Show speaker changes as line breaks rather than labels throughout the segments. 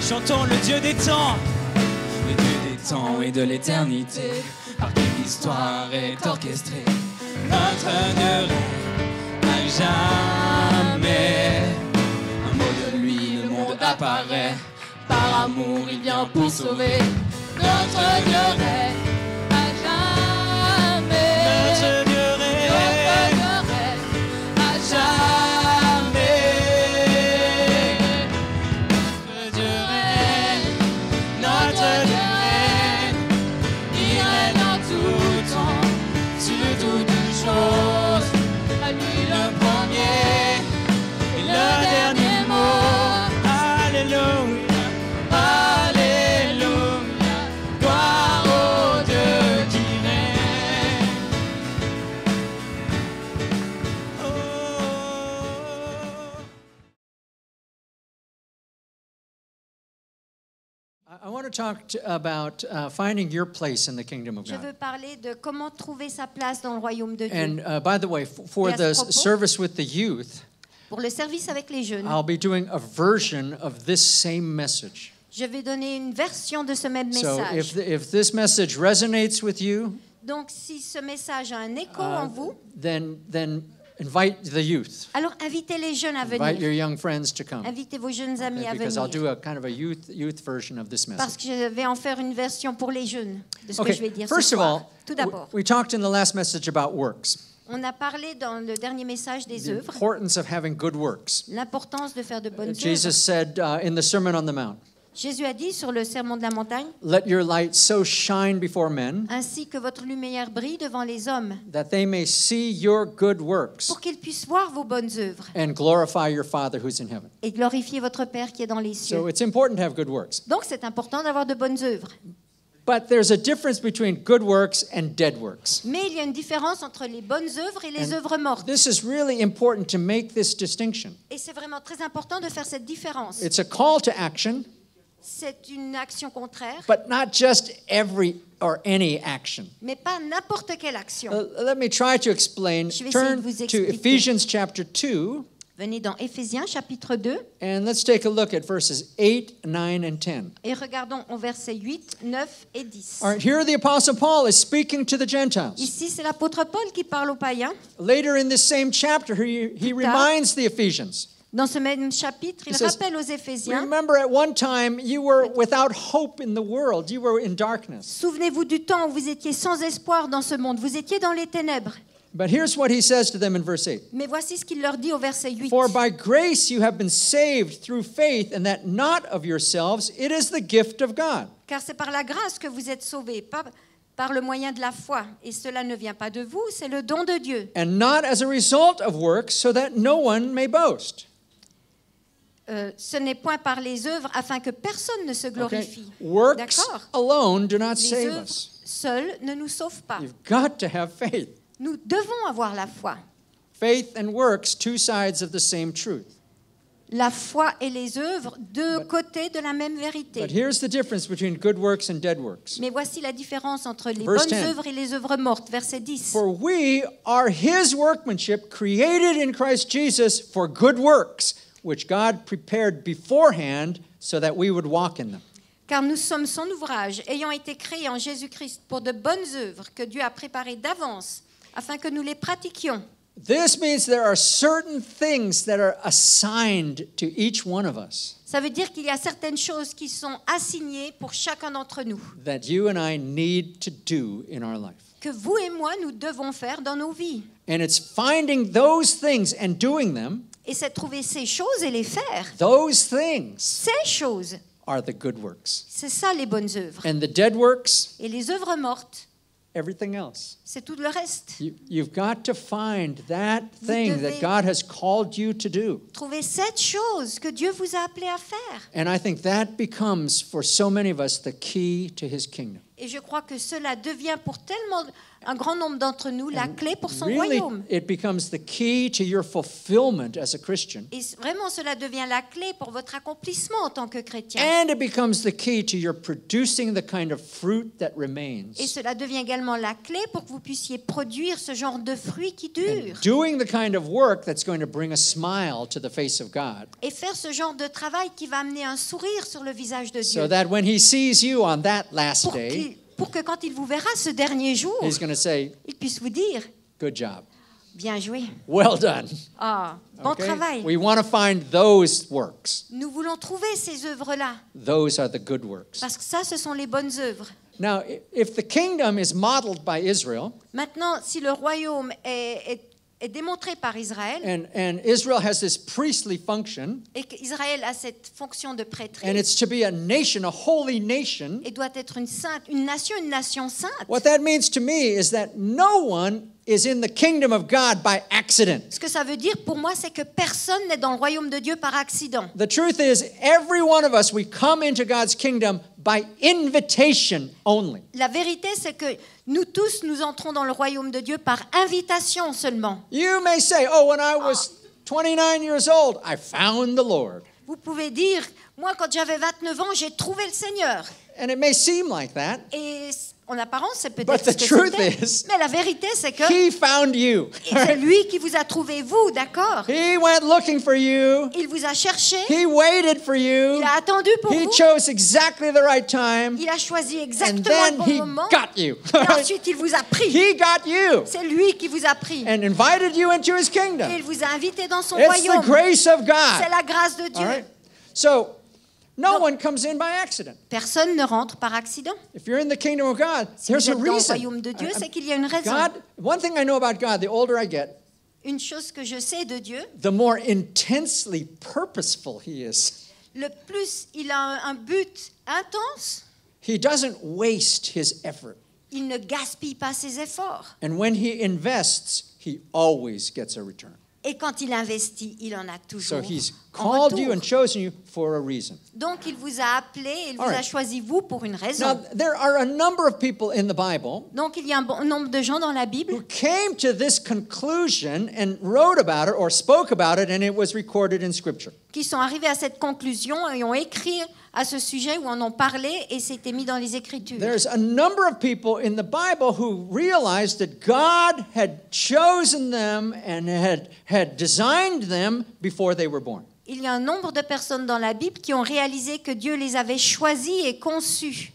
Chantons le Dieu des temps, le Dieu des temps et de l'éternité, par qui l'histoire est orchestrée. Notre Dieu règne à jamais. Un mot de lui, le monde apparaît. Par amour, il vient pour sauver. Notre Dieu règne à jamais. Notre Dieu règne à jamais. Notre Dieu règne, notre Dieu règne. Il règne en tout temps, sur toutes choses. À lui le premier et le dernier mot. Alléluia. Alléluia, gloire au Dieu qui règne.
I want to talk about finding your place in the kingdom of
Je veux
God.
parler de comment trouver sa place dans le royaume de Dieu.
And by the way, for
Et à ce
the
propos-
service with the youth,
Pour le service avec les jeunes,
I'll be doing a version of this same message.
je vais donner une version de ce même
So
message.
if this message resonates with you,
Donc, si ce message a un écho en vous,
then invite the youth.
alors invitez les jeunes à
Invite
venir.
your young friends to come.
Invitez vos jeunes amis à
Because I'll
venir.
do a kind of a youth version of this
Parce
message.
que je vais en faire une version pour les jeunes de ce que
Okay,
je vais dire ce
first of
soir.
all,
Tout d'abord,
we talked in the last message about works,
on a parlé dans le dernier message des
the
œuvres,
importance of having good works.
l'importance de faire de bonnes
Jesus
œuvres.
said in the Sermon on the Mount,
Jésus a dit sur le sermon de la montagne,
"Let your light so shine before men
ainsi que votre lumière brille devant les hommes,
that they may see your good works
pour qu'ils puissent voir vos bonnes œuvres
and glorify your Father who's in heaven."
et glorifier votre Père qui est dans les cieux.
So it's important to have good works.
Donc c'est important d'avoir de bonnes œuvres.
But there's a difference between good works and dead works.
Mais il y a une différence entre les bonnes œuvres et les
And
œuvres mortes.
This is really important to make this distinction.
Et c'est vraiment très important de faire cette différence.
It's a call to action,
C'est une action contraire,
but not just every or any action.
mais pas n'importe quelle action.
Let me try to explain.
Je vais essayer
Turn
de vous
to
expliquer.
Ephesians chapter 2,
Venez dans Éphésiens chapitre 2
and let's take a look at verses 8, 9, and 10.
et regardons au verset 8, 9 et 10.
All right, here the Apostle Paul is speaking to the Gentiles.
Ici, c'est l'apôtre Paul qui parle aux païens.
Later in this same chapter, he reminds the Ephesians.
Dans ce même chapitre, il
He says,
rappelle aux Éphésiens,
Remember, at one time you were without hope in the world. You were in darkness.
souvenez-vous du temps où vous étiez sans espoir dans ce monde, vous étiez dans les ténèbres.
But here's what he says to them in verse 8.
Mais voici ce qu'il leur dit au verset 8.
For by grace you have been saved through faith, and that not of yourselves, it is the gift of God.
Car c'est par la grâce que vous êtes sauvés, pas par le moyen de la foi. Et cela ne vient pas de vous, c'est le don de Dieu.
And not as a result of works, so that no one may boast.
Ce n'est point par les œuvres afin que personne ne se
Okay?
glorifie.
Works
D'accord?
alone do not
Les
save
œuvres
us.
seules ne nous sauvent pas.
You've got to have faith.
Nous devons avoir la foi.
Faith and works, two sides of the same truth.
La foi et les œuvres, deux côtés de la même
But
vérité.
here's the difference between good works and dead works.
Mais voici la différence entre les
Verse
bonnes
10.
œuvres et les œuvres mortes. Verset 10.
For we are his workmanship, created in Christ Jesus for good works, which God prepared beforehand so that we would walk in them.
Car nous sommes son ouvrage, ayant été créés en Jésus-Christ pour de bonnes œuvres que Dieu a préparées d'avance, afin que nous les pratiquions.
This means there are certain things that are assigned to each one of us
Ça veut dire qu'il y a certaines choses qui sont assignées pour chacun d'entre nous,
that you and I need to do in our life.
que vous et moi, nous devons faire dans nos vies.
And it's finding those things and doing them.
Et c'est trouver ces choses et les faire.
Those things
Ces choses,
are the good works.
c'est ça les bonnes œuvres.
And the dead works,
Et les œuvres mortes,
everything else.
c'est tout le reste.
You've got to find that thing
devez-
that God has called you to do.
Trouvez cette chose que Dieu vous a appelé à faire.
And I think that becomes, for so many of us, the key to his kingdom.
Et je crois que cela devient pour tellement un grand nombre d'entre nous la clé pour son
Really,
royaume.
it becomes the key to your fulfillment as a Christian.
Et vraiment, cela devient la clé pour votre accomplissement en tant que chrétien.
And it becomes the key to your producing the kind of fruit that remains.
Et cela devient également la clé pour que vous puissiez produire ce genre de fruits qui durent.
Doing the kind of work that's going to bring a smile to the face of God.
Et faire ce genre de travail qui va amener un sourire sur le visage de Dieu.
So that when he sees you on that last day,
Pour que quand il vous verra ce dernier jour,
he's going to say,
il puisse vous dire
good job.
bien joué.
Well done.
Ah, bon
Okay?
travail.
We want to find those works.
Nous voulons trouver ces œuvres-là
Those are the good works.
parce que ça, ce sont les bonnes œuvres.
Now, if the kingdom is modeled by Israel,
Maintenant, si le royaume est démontré par Israël
and Israel has this priestly function,
et qu'Israël a cette fonction de
and
prêtrise
it's to be a nation, a holy nation,
et doit être une nation sainte.
what that means to me is that no one is in the kingdom of God by accident.
Ce que ça veut dire pour moi, c'est que personne n'est dans le royaume de Dieu par accident.
The truth is, every one of us, we come into God's kingdom by invitation only.
La vérité, c'est que nous tous, nous entrons dans le royaume de Dieu par invitation seulement.
You may say, oh, when I was 29 years old, I found the Lord.
Vous pouvez dire, moi, quand j'avais 29 ans, j'ai trouvé le Seigneur.
And it may seem like that.
Et en apparence, c'est
But
peut-être
the
ce que
truth
c'était.
is,
Mais la vérité, c'est que
He found you.
c'est lui qui vous a trouvé, vous, d'accord?
He went looking for you.
Il vous a cherché,
He waited for you.
il a attendu pour
He
vous,
chose exactly the right time.
il a choisi
And
exactement
then
le bon
He
moment,
got you.
et ensuite il vous a pris.
He got you
C'est lui qui vous a pris.
and invited you into His
Et
kingdom.
il vous a invité dans son
It's the
royaume.
grace of
C'est
God.
la grâce de
All
Dieu.
right? So, no
Donc-
one comes in by accident.
Personne ne rentre par accident.
If you're in the kingdom of God,
Si
there's
vous
a
êtes dans le
reason.
royaume de Dieu, c'est qu'il y a une raison.
God, one thing I know about God, the older I get,
Une chose que je sais de Dieu,
the more intensely purposeful He is.
le plus il a un but intense,
He doesn't waste His effort.
il ne gaspille pas ses efforts.
And when He invests, He always gets a return.
Et quand il investit, il en a
So
toujours
He's
en
called you
retour.
and chosen you for a reason.
Donc il vous a appelé, il vous
All
a
right.
choisi vous pour une
Now,
raison.
there are a number of people in the Bible
Donc il y a un bon nombre de gens dans la
who
Bible
came to this conclusion and wrote about it or spoke about it, and it was recorded in Scripture.
qui sont arrivés à cette conclusion et ont écrit à ce sujet ou en ont parlé et c'était mis dans les Écritures.
There's a number of people in the Bible who realized that God had chosen them and had designed them before they were born.
Il y a un nombre de personnes dans la Bible qui ont réalisé que Dieu les avait choisis et conçus.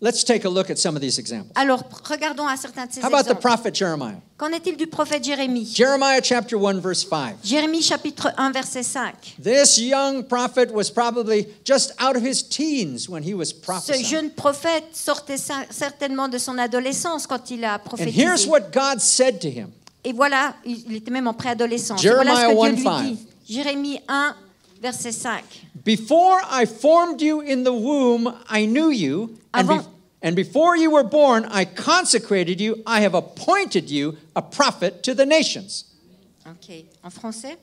Let's take a look at some of these examples.
Alors, regardons à certains de ces
How about the
exemples.
prophet Jeremiah?
Qu'en est-il du prophète Jérémie?
Jeremiah chapter 1, verse 5.
Jérémie chapitre 1, verset 5.
This young prophet was probably just out of his teens when he was
Ce
prophesying.
jeune prophète sortait certainement de son adolescence quand il a
And
prophétisé.
here's what God said to him.
Et voilà, il était même en préadolescence. Et voilà ce
Jeremiah
que Dieu
1:5.
lui dit. Jérémie 1, verset 5.
Before I formed you in the womb, I knew you. And before you were born, I consecrated you. I have appointed you a prophet to the nations.
Ok, en français.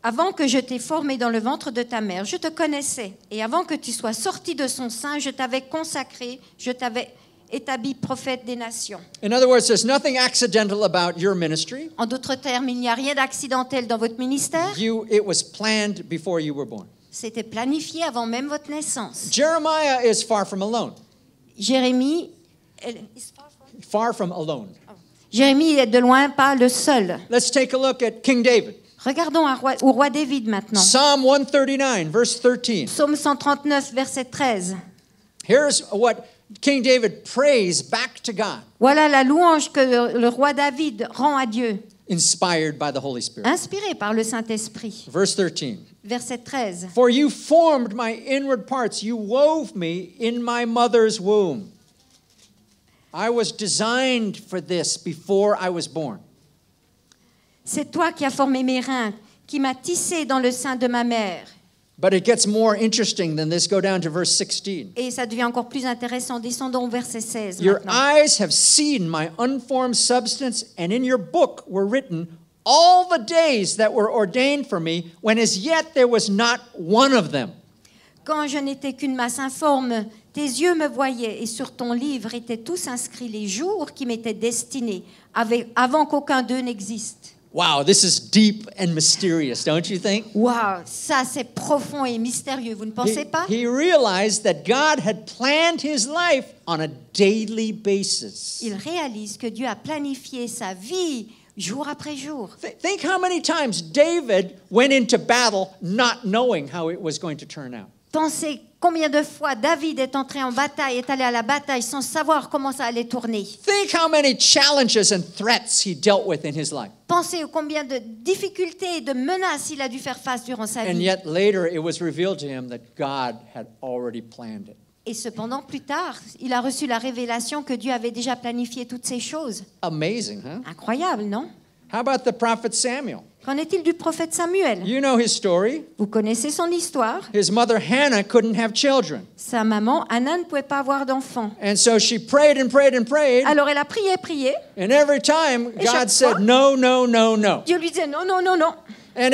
Avant que je t'ai formé dans le ventre de ta mère, je te connaissais. Et avant que tu sois sorti de son sein, je t'avais consacré, je t'avais établi prophète des nations.
In other words, there's nothing accidental about your ministry.
En d'autres termes, il n'y a rien d'accidentel dans votre ministère.
It was planned before you were born.
C'était planifié avant même votre naissance.
Jeremiah is far from alone.
Jérémie
Far from alone.
est de loin pas le seul.
Let's take a look at King David.
Regardons au roi David maintenant.
Psalm 139, verse 13.
Psaume 139, verset 13.
Here's what King David prays back to God,
Voilà la louange que le roi David rend à Dieu,
inspired by the Holy Spirit.
inspiré par le Saint-Esprit.
Verse 13.
Verset 13.
For you formed my inward parts. You wove me in my mother's womb. I was designed for this before I was born.
C'est toi qui as formé mes reins, qui m'as tissé dans le sein de ma mère.
But it gets more interesting than this. Go down to verse 16.
Et ça devient encore plus intéressant. Descendons au verset 16
Your
maintenant.
eyes have seen my unformed substance, and in your book were written all the days that were ordained for me, when as yet there was not one of them.
Quand je n'étais qu'une masse informe, Tes yeux me voyaient et sur ton livre étaient tous inscrits les jours qui m'étaient destinés avant qu'aucun d'eux n'existe.
Wow, this is deep and mysterious, don't you think?
Waouh, ça c'est profond et mystérieux, vous ne pensez pas?
He realized that God had planned his life on a daily basis.
Il réalise que Dieu a planifié sa vie jour après jour.
Think how many times David went into battle not knowing how it was going to turn out.
Pensez combien de fois David est entré en bataille, est allé à la bataille sans savoir comment ça allait tourner.
Think how many challenges and threats he dealt with in his life.
Pensez au combien de difficultés et de menaces il a dû faire face durant sa
And
vie.
yet later it was revealed to him that God had already planned it.
Et cependant, plus tard, il a reçu la révélation que Dieu avait déjà planifié toutes ces choses.
Amazing, huh?
Incroyable, non?
How about the prophet Samuel?
Qu'en est-il du prophète Samuel?
You know his story.
Vous connaissez son histoire.
His mother Hannah couldn't have children.
Sa maman, Anna, ne pouvait pas avoir d'enfant.
And so she prayed and prayed and prayed.
Alors elle a prié.
And every time
Et
God
chaque
said
fois,
no, no, no, no.
Dieu lui disait non, non, non, non.
And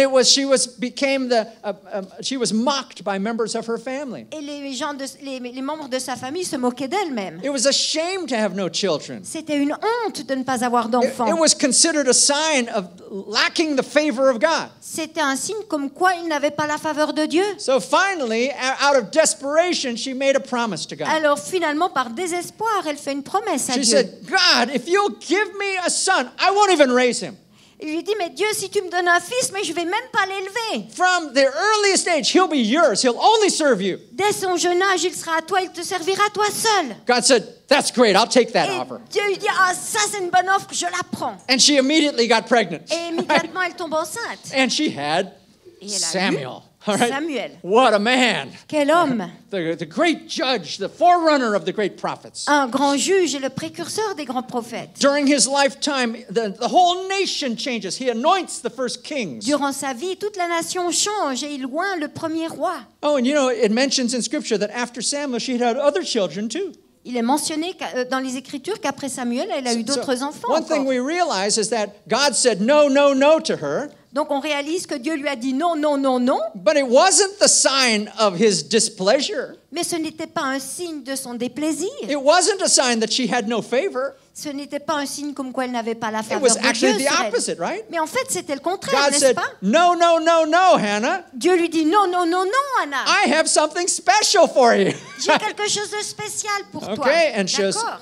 she was mocked by members of her family.
Et les membres de sa famille se moquaient d'elle-même.
It was a shame to have no children.
C'était une honte de ne pas avoir
It
d'enfant.
was considered a sign of lacking the favor of God.
C'était un signe comme quoi il n'avait pas la faveur de Dieu.
So finally, out of desperation, she made a promise to God.
Alors finalement, par désespoir, elle fait une promesse à
She
Dieu.
said, God, if you'll give me a son, I won't even raise him.
Il lui dit, mais Dieu, si tu me donnes un fils, mais je vais même pas l'élever.
From the earliest age, he'll be yours. He'll only serve you.
Dès son jeune âge, il sera à toi, il te servira toi seul.
God said, that's great. I'll take that
Et
offer.
Dieu lui dit, ah, ça c'est une bonne offre, je la prends.
And she immediately got pregnant.
Et immédiatement, elle tombe enceinte.
And she had
Et elle a
Samuel.
eu
All right?
Samuel.
What a man.
Quel homme!
The great judge, the forerunner of the great prophets.
Un grand juge et le précurseur des grands prophètes.
During his lifetime, the whole nation changes. He anoints the first kings.
Durant sa vie, toute la nation change et il oint le premier roi.
Oh, and you know, it mentions in Scripture that after Samuel, she had other children too.
Il est mentionné dans les Écritures qu'après Samuel, elle a eu d'autres enfants.
One thing
Encore.
we realize is that God said no, no, no to her.
Donc on réalise que Dieu lui a dit non, non, non, non,
But it wasn't the sign of his displeasure.
mais ce n'était pas un signe de son déplaisir.
It wasn't a sign that she had no favor.
Ce n'était pas un signe comme quoi elle n'avait pas la
It
faveur
was
de Dieu
actually the
sur elle.
opposite, right?
Mais en fait, c'était le contraire,
God
n'est-ce
said,
pas?
no, no, no, no, Hannah.
Dieu lui dit non, non, non, non, Anna.
I have something special for you.
J'ai quelque chose de spécial pour toi.
Okay, and
D'accord.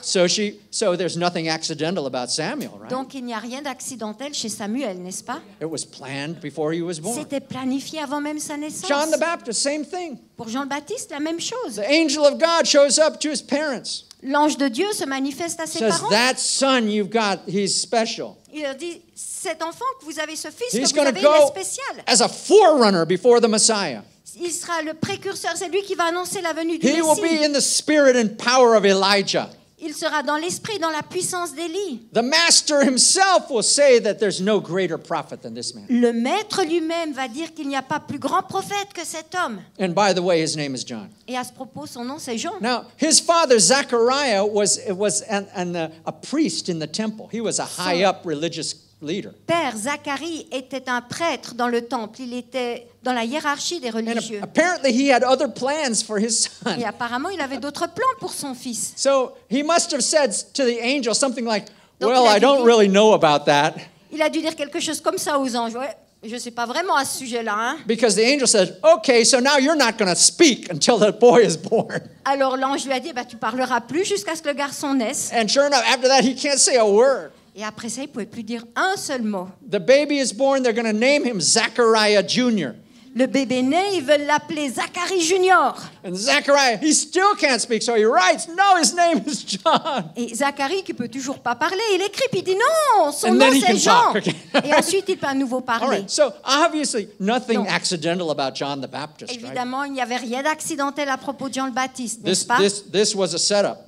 so there's nothing accidental about Samuel, right?
Donc il n'y a rien d'accidentel chez Samuel, n'est-ce pas?
It was planned before he was born.
C'était planifié avant même sa naissance.
John the Baptist, same thing.
Pour Jean le Baptiste, la même chose.
The angel of God shows up to his parents.
L'ange de Dieu se manifeste à ses
Says,
parents.
that son you've got, he's special.
Il leur dit, cet enfant que vous avez, ce fils
He's
que vous
going
avez,
to
il est
go
spécial.
as a forerunner before the Messiah.
Il sera le précurseur, c'est lui qui va annoncer la venue du
He will be
Messie.
in the spirit and power of Elijah.
Il sera dans l'esprit, dans la puissance d'Élie.
The master himself will say that there's no greater prophet than this man.
Le maître lui-même va dire qu'il n'y a pas plus grand prophète que cet homme.
And by the way, his name is John.
Et à ce propos, son nom c'est Jean.
Now, his father Zechariah was a priest in the temple. He was a high up religious leader.
Père Zacharie était un prêtre dans le temple. Il était dans la hiérarchie des
And
religieux.
apparently he had other plans for his son.
Et apparemment, il avait d'autres plans pour son fils.
So he must have said to the angel something like,
Donc,
well,
il a
I
dû
don't
dire-
really know about that.
Il a dû dire quelque chose comme ça aux anges. Ouais, je ne sais pas vraiment à ce sujet-là. Hein.
Because the angel said, okay, so now you're not going to speak until the boy is born.
Alors l'ange lui a dit, bah, tu parleras plus jusqu'à ce que le garçon naisse.
And sure enough, after that, he can't say a word.
Et après ça, il ne pouvait plus dire un seul mot.
The baby is born, they're going to name him Zechariah Jr.
Le bébé né, ils veulent l'appeler Zacharie Junior.
And Zechariah, he still can't speak, so he writes, no, his name is John.
Et Zacharie, qui peut toujours pas parler, il écrit, puis il dit non, son
And
nom
then he
c'est
can
Jean.
talk, okay.
Et ensuite, il peut à nouveau
All
parler.
right, so obviously nothing
Donc,
accidental about John the Baptist, right?
Évidemment, il n'y avait rien d'accidentel à propos de Jean le Baptiste, n'est-ce pas?
This was a setup.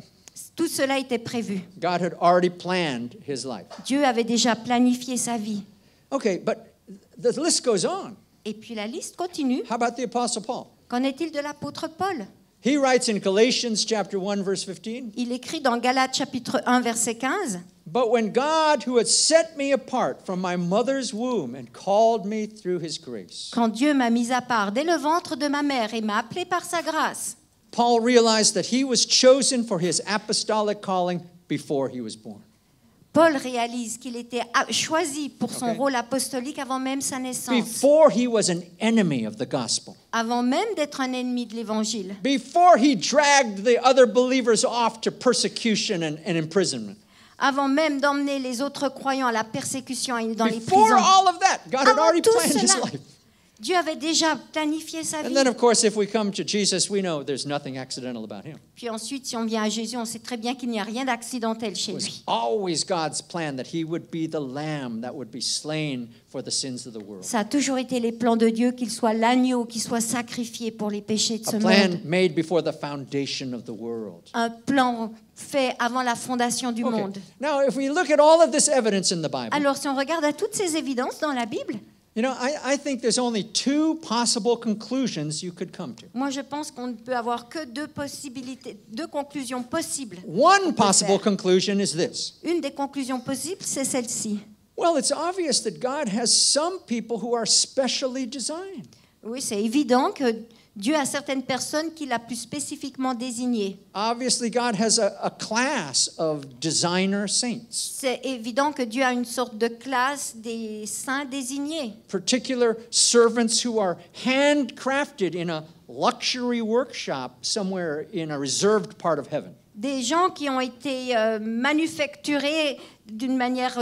Tout cela était prévu.
God had already planned his life.
Dieu avait déjà planifié sa vie.
Okay, but the list goes on.
Et puis la liste continue.
How about the Apostle Paul?
Qu'en est-il de l'apôtre Paul?
He writes in Galatians chapter 1, verse 15,
Il écrit dans Galates chapitre 1, verset 15.
but when God, who had set me apart from my mother's womb and called me through his grace.
Quand Dieu m'a mis à part dès le ventre de ma mère et m'a appelé par sa grâce.
Paul realized that he was chosen for his apostolic calling before he was born.
Paul réalise qu'il était choisi pour son rôle apostolique avant même sa naissance.
Before he was an enemy of the gospel.
Avant même d'être un ennemi de l'évangile.
Before he dragged the other believers off to persecution and imprisonment.
Avant même d'emmener les autres croyants à la persécution et dans les
Before
prisons.
all of that, God had
Avant
already
tout
planned his
cela,
life.
Dieu avait déjà planifié sa
And
vie.
then, of course, if we come to Jesus, we know there's nothing accidental about him.
Puis ensuite, si on vient à Jésus, on sait très bien qu'il n'y a rien d'accidentel chez
It was
lui.
always God's plan that he would be the lamb that would be slain for the sins of the world.
Ça a toujours été les plans de Dieu, qu'il soit l'agneau qui soit sacrifié pour les péchés de ce
A plan
monde.
made before the foundation of the world.
Un plan fait avant la fondation du
Okay.
monde.
Now, if we look at all of this evidence in the Bible,
Alors, si on regarde à toutes ces évidences dans la Bible,
you know, I think there's only two possible conclusions you could come to.
moi, je pense qu'on ne peut avoir que deux conclusions possibles.
One
peut
possible
faire.
conclusion is this.
Une des conclusions possibles, c'est celle-ci.
Well, it's obvious that God has some people who are specially designed.
Oui, c'est évident que Dieu a certaines personnes qu'il a plus spécifiquement désignées.
Obviously, God has a class of designer saints,
C'est évident que Dieu a une sorte de classe des saints désignés.
particular servants who are handcrafted in a luxury workshop somewhere in a reserved part of heaven.
Des gens qui ont été manufacturés d'une manière,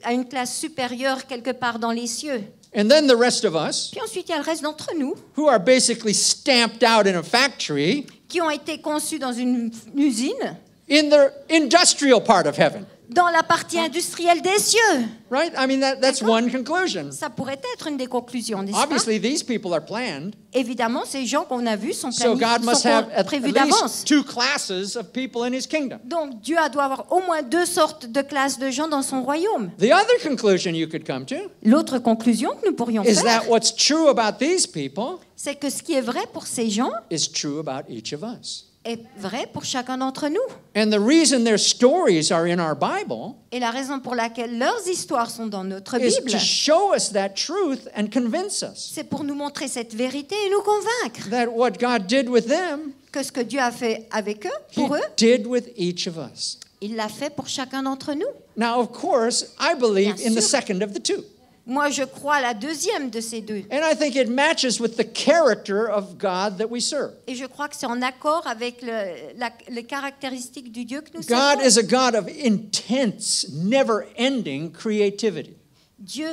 à une classe supérieure quelque part dans les cieux.
And then the rest of us,
Puis ensuite, il y a le reste d'entre nous
who are basically stamped out in a factory
qui ont été conçus dans une usine,
in the industrial part of heaven,
dans la partie industrielle des cieux.
right? I mean, that's
D'accord.
one conclusion.
Ça pourrait être une des conclusions, n'est-ce pas?
Obviously, these people are planned,
Évidemment, ces gens qu'on a vus sont,
so God must have at
prévus d'avance.
least two classes of people in his kingdom.
Donc Dieu doit avoir au moins deux sortes de classes de gens dans son royaume.
The other conclusion you could come to
L'autre conclusion que nous pourrions
is
faire,
that what's true about these people
c'est que ce qui est vrai pour ces gens
is true about each of us.
est vrai pour chacun d'entre nous.
And the reason their stories are in our Bible
Et la raison pour laquelle leurs histoires sont dans notre
is
Bible,
to show us that truth and convince us
c'est pour nous montrer cette vérité et nous convaincre
that what God did with them,
que ce que Dieu a fait avec eux,
He
pour eux,
did with each of us.
il l'a fait pour chacun d'entre nous.
Now, of course, I believe
Bien
in the
sûr.
second of the two.
Moi, je crois à la deuxième de ces deux.
And I think it matches with the character of God that we serve.
Et je crois que c'est en accord avec les caractéristiques du Dieu que nous
God
servons.
is a God of intense, never-ending creativity.
Dieu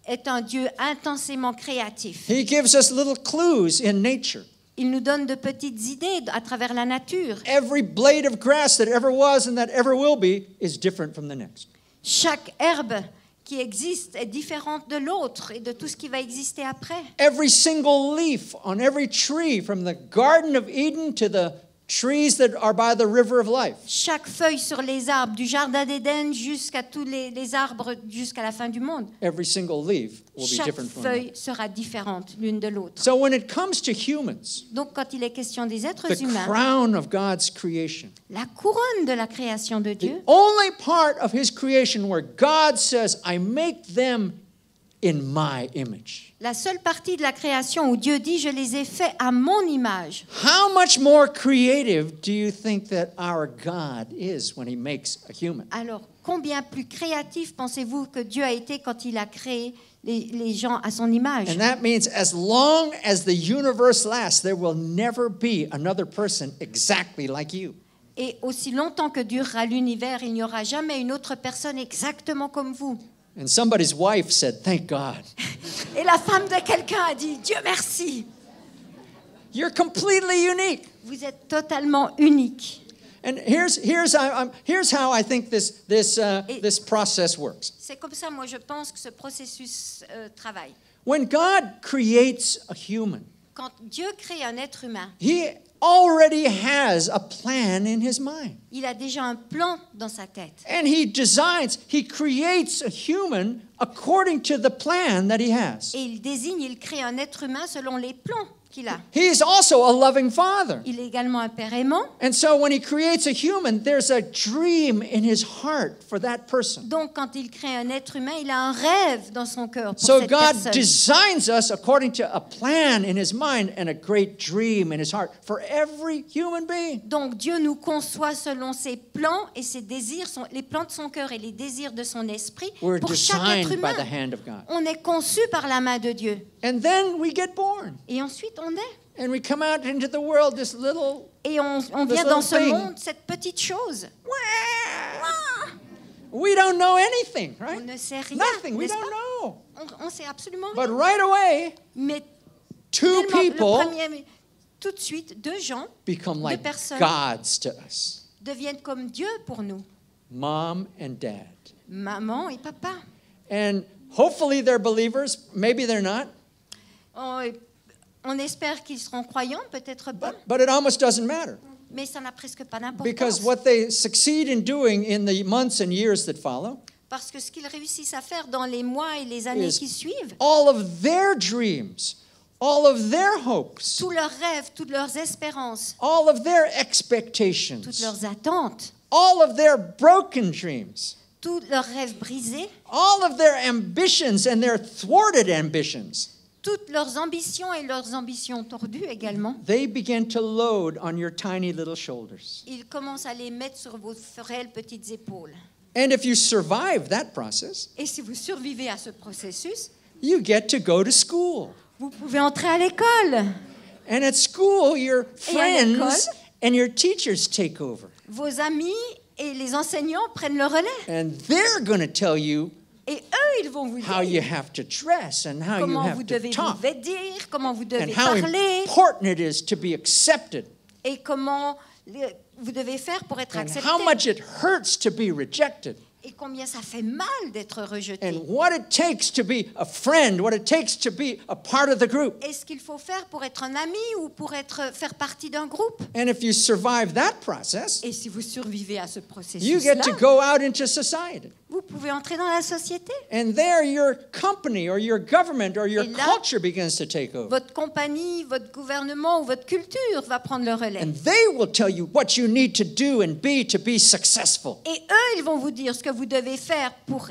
est un Dieu intensément créatif.
He gives us little clues in nature.
Il nous donne de petites idées à travers la nature.
Every blade of grass that ever was and that ever will be is different from the next.
Chaque herbe qui existe est différente de l'autre et de tout ce qui va exister après.
Every single leaf on every tree, from the Garden of Eden to the trees that are by the river of life,
Chaque feuille sur les arbres, du jardin d'Éden jusqu'à tous les arbres jusqu'à la fin du monde.
every single leaf will be
Chaque
different from
feuille
another.
sera différente l'une de l'autre.
So when it comes to humans,
Donc quand il est question des êtres
the
humains,
crown of God's creation,
la couronne de la création de
the
Dieu,
only part of his creation where God says, I make them in my image.
la seule partie de la création où Dieu dit « Je les ai faits à mon image ».
How much more creative do you think that our God is when he makes a human?
Alors, combien plus créatif pensez-vous que Dieu a été quand il a créé les gens à son image?
And that means as long as the universe lasts, there will never be another person exactly like you.
Et aussi longtemps que durera l'univers, il n'y aura jamais une autre personne exactement comme vous.
And somebody's wife said, thank God.
Et la femme de quelqu'un a dit « Dieu merci,
You're completely unique.
vous êtes totalement unique
And here's how I think this process works. ».
C'est comme ça, moi, je pense que ce processus travaille.
When God creates a human,
Quand Dieu crée un être humain,
he already has a plan in his mind.
il a déjà un plan dans sa tête.
And he creates a human according to the plan that he has.
Et il crée un être humain selon les plans qu'il a.
He is also a loving father.
Il est également un père aimant.
And so when he creates a human, there's a dream in his heart for that person.
Donc quand il crée un être humain, il a un rêve dans son cœur pour
So
cette
God
personne.
designs us according to a plan in his mind and a great dream in his heart for every human being.
Donc Dieu nous conçoit selon ses plans et ses désirs, les plans de son cœur et les désirs de son esprit
We're
pour chaque être
designed by the
humain.
hand of God.
On est conçu par la main de Dieu.
And then we get born.
Et ensuite on est.
And we come out into the world, this little...
Et on
This
vient dans
little
ce
thing.
monde, cette petite chose.
We don't know anything,
On
right?
ne sait rien,
Nothing. We
n'est-ce
don't
pas?
know.
On sait absolument
But
rien.
right away,
Mais
two
tellement,
people
tout de suite, deux gens
become like
personnes.
gods to us.
deviennent comme Dieu pour nous.
Mom and dad.
Maman et papa.
And hopefully they're believers. Maybe they're not.
On espère qu'ils seront croyants, peut-être pas.
But it almost doesn't matter.
Mais ça n'a presque pas
Because
d'importance.
what they succeed in doing in the months and years that follow,
Parce que ce qu'ils réussissent à faire dans les mois et les années
Is-
qui suivent,
all of their dreams, all of their hopes,
tous leurs rêves, toutes leurs espérances,
all of their
toutes
expectations,
leurs attentes,
all of their broken dreams,
tous leurs rêves brisés,
all of their ambitions and their thwarted ambitions,
toutes leurs ambitions et leurs ambitions tordues également,
they begin to load on your tiny little shoulders.
ils commencent à les mettre sur vos frêles petites épaules.
And if you survive that process,
Et si vous survivez à ce processus,
you get to go to school.
vous pouvez entrer à l'école.
And at school, your
Et à l'école,
friends and your teachers take over.
vos amis et les enseignants prennent le relais.
And they're going to tell you
Et eux, ils vont vous
how you
dire
have to dress and how you
comment vous
have to
devez vous
talk
vêtir, comment vous
and
devez
how
parler
important it is to be accepted
et comment vous devez faire pour être
and
accepté.
how much it hurts to be rejected
Et combien ça fait mal d'être rejeté.
and what it takes to be a friend, what it takes to be a part of the group.
Et ce qu'il faut faire pour être un ami ou pour faire partie d'un groupe.
And if you survive that process,
Et si vous survivez à ce
you
processus-là,
get to go out into society.
vous pouvez entrer dans la société.
And there your company or your government or your
Et là,
culture begins to take over.
Votre compagnie, votre gouvernement ou votre culture va prendre le relais.
And they will tell you what you need to do and be to be successful.
Et eux, ils vont vous dire ce que vous devez faire pour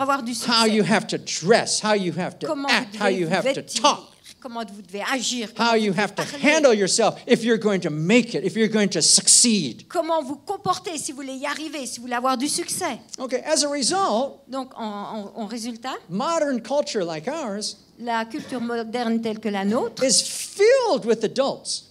avoir du
How you
succès.
have to dress, how you have to
Comment
act,
vous
how
devez
you
vous
have to
vêtir,
talk,
comment vous devez agir,
how
comment
you
vous
have to
devez parler,
handle yourself if you're going to make it, if you're going to succeed.
comment vous comporter si vous voulez y arriver, si vous voulez avoir du succès.
Okay, as a result,
Donc, en résultat,
modern culture like ours
la culture moderne telle que la nôtre
is filled with adults,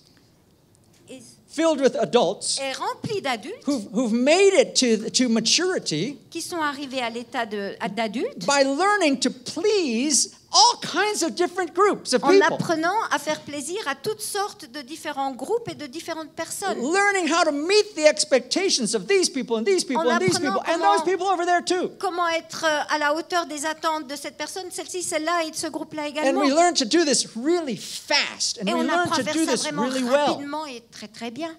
est remplie d'adultes
who've made it to maturity
qui sont arrivés à l'état d'adultes
by learning to please all kinds of different groups of
en
people.
apprenant à faire plaisir à toutes sortes de différents groupes et de différentes personnes.
Learning how to meet the expectations of these people and these people
En
and these
apprenant
people and
comment-
those people over there too.
Comment être à la hauteur des attentes de cette personne, celle-ci, celle-là et de ce groupe-là
And
également.
we learn to do this really fast and
Et
we
on
learn
apprend
to
à faire
do
ça
this
vraiment
really well.
rapidement et très très bien.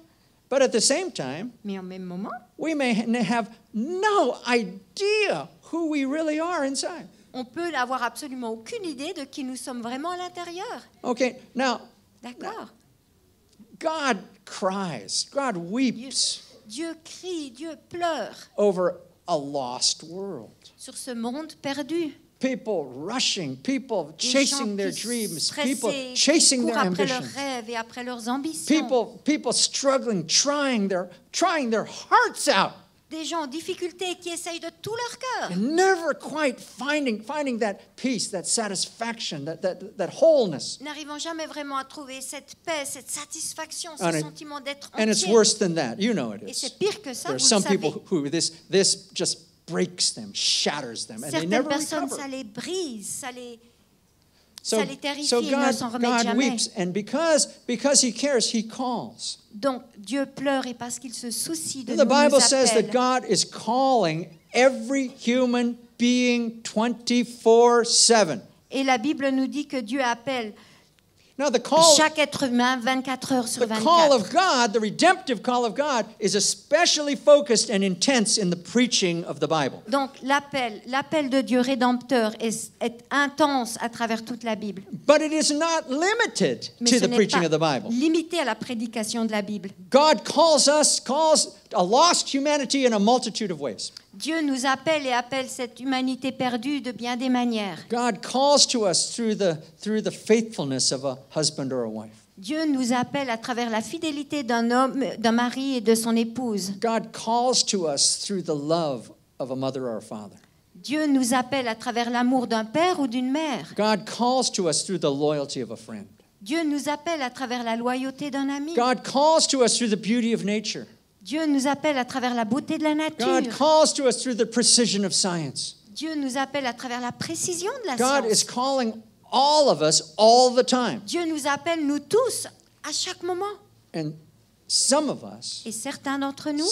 But at the same time,
Mais en même moment,
we may have no idea who we really are inside.
on peut n'avoir absolument aucune idée de qui nous sommes vraiment à l'intérieur.
Okay, now
D'accord?
God cries, God weeps
Dieu crie, Dieu pleure
over a lost world.
sur ce monde perdu.
People rushing, people
Des gens
chasing their
qui
dreams, people
stressés,
chasing
courent
their
après leurs
ambitions.
rêves et après leurs ambitions.
People struggling, trying their hearts out,
Des gens en difficulté qui essayent de tout leur cœur.
and never quite finding that peace, that satisfaction, that wholeness.
N'arrivant jamais vraiment à trouver cette paix, cette satisfaction, ce
And it-
sentiment d'être
And it's
entier.
worse than that. You know it
Et
is.
c'est pire que ça,
There are
vous
some
le savez.
people who this just breaks them, shatters them, and they
Certaines
never
personnes,
recover.
ça les brise, ça les
So
terrifie,
so
ils ne s'en remettent
God
jamais.
weeps, and because He cares, He calls.
Donc Dieu pleure et parce qu'il se soucie de
The
nous,
Bible
nous
says that
appelle.
God is calling every human being 24/7.
Et la Bible nous dit que Dieu appelle
Now the call,
Chaque être humain, 24 heures sur
the call
24.
of God, the redemptive call of God, is especially focused and intense in the preaching of the Bible.
Donc l'appel de Dieu rédempteur est intense à travers toute la Bible.
But it is not limited
Mais
to
ce
the
n'est
preaching
pas
of the Bible.
limité à la prédication de la Bible.
God calls a lost humanity in a multitude of ways.
Dieu nous appelle et appelle cette humanité perdue de bien des manières.
God calls to us through the faithfulness of a husband or a wife.
Dieu nous appelle à travers la fidélité d'un homme, d'un mari et de son épouse.
God calls to us through the love of a mother or a father.
Dieu nous appelle à travers l'amour d'un père ou d'une mère.
God calls to us through the loyalty of a friend.
Dieu nous appelle à travers la loyauté d'un ami.
God calls to us through the beauty of nature.
Dieu nous appelle à travers la beauté de la
God
nature.
calls to us through the precision of science.
Dieu nous appelle à travers la précision de la
God is
science.
calling all of us all the time.
Dieu nous appelle, nous tous, à chaque moment.
And some of us,
Et certains d'entre nous,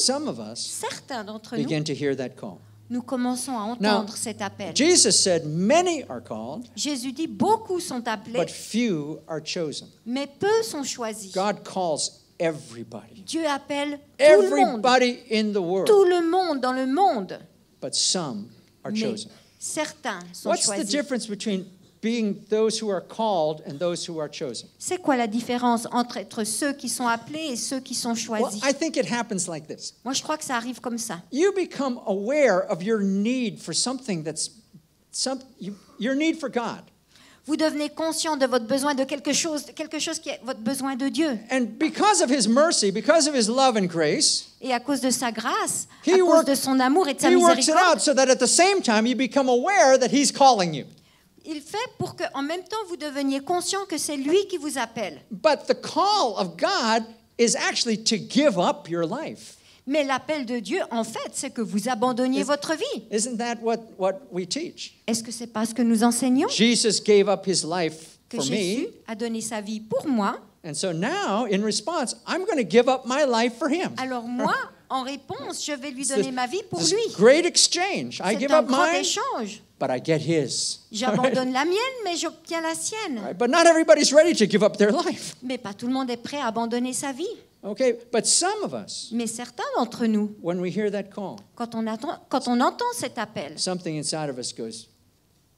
begin to hear that call.
nous commençons à
Now,
entendre cet appel.
Jesus said, many are called,
Jésus dit, beaucoup sont appelés,
but few are chosen.
mais peu sont choisis.
God calls everybody.
Dieu appelle tout le monde,
Everybody in the world,
tout le monde dans le monde,
but some are
mais
chosen.
certains sont
What's the
choisis.
difference between being those who are called and those who are chosen?
C'est quoi la différence entre être ceux qui sont appelés et ceux qui sont
Well,
choisis?
I think it happens like this.
Moi, je crois que ça arrive comme ça.
You become aware of your need for something your need for God.
Vous devenez conscient de votre besoin de quelque chose qui est votre besoin de Dieu.
And because of his mercy, because of his love and grace,
Et à cause de sa grâce,
He
à cause
work-
de son amour et de sa
he works it
miséricorde,
out so that at the same time you become aware that he's calling you.
il fait pour qu'en même temps vous deveniez conscient que c'est lui qui vous appelle.
But the call of God is actually to give up your life.
Mais l'appel de Dieu, en fait, c'est que vous abandonniez votre vie.
Isn't that what we teach?
Est-ce que c'est pas ce que nous enseignons?
Jesus gave up his life
Que
for
Jésus
me,
a donné sa vie pour moi.
and so now, in response, I'm going to give up my life for him.
Alors moi, en réponse, je vais lui
It's
donner ma vie pour
this
lui.
great exchange. I
C'est
give
un
up
grand
mine,
échange.
but I get his.
J'abandonne la mienne, mais j'obtiens la sienne.
Right? But not everybody's ready to give up their life.
Mais pas tout le monde est prêt à abandonner sa vie.
Okay, but some of us,
Mais certains d'entre nous,
when we hear that call,
quand on entend cet appel,
something inside of us goes,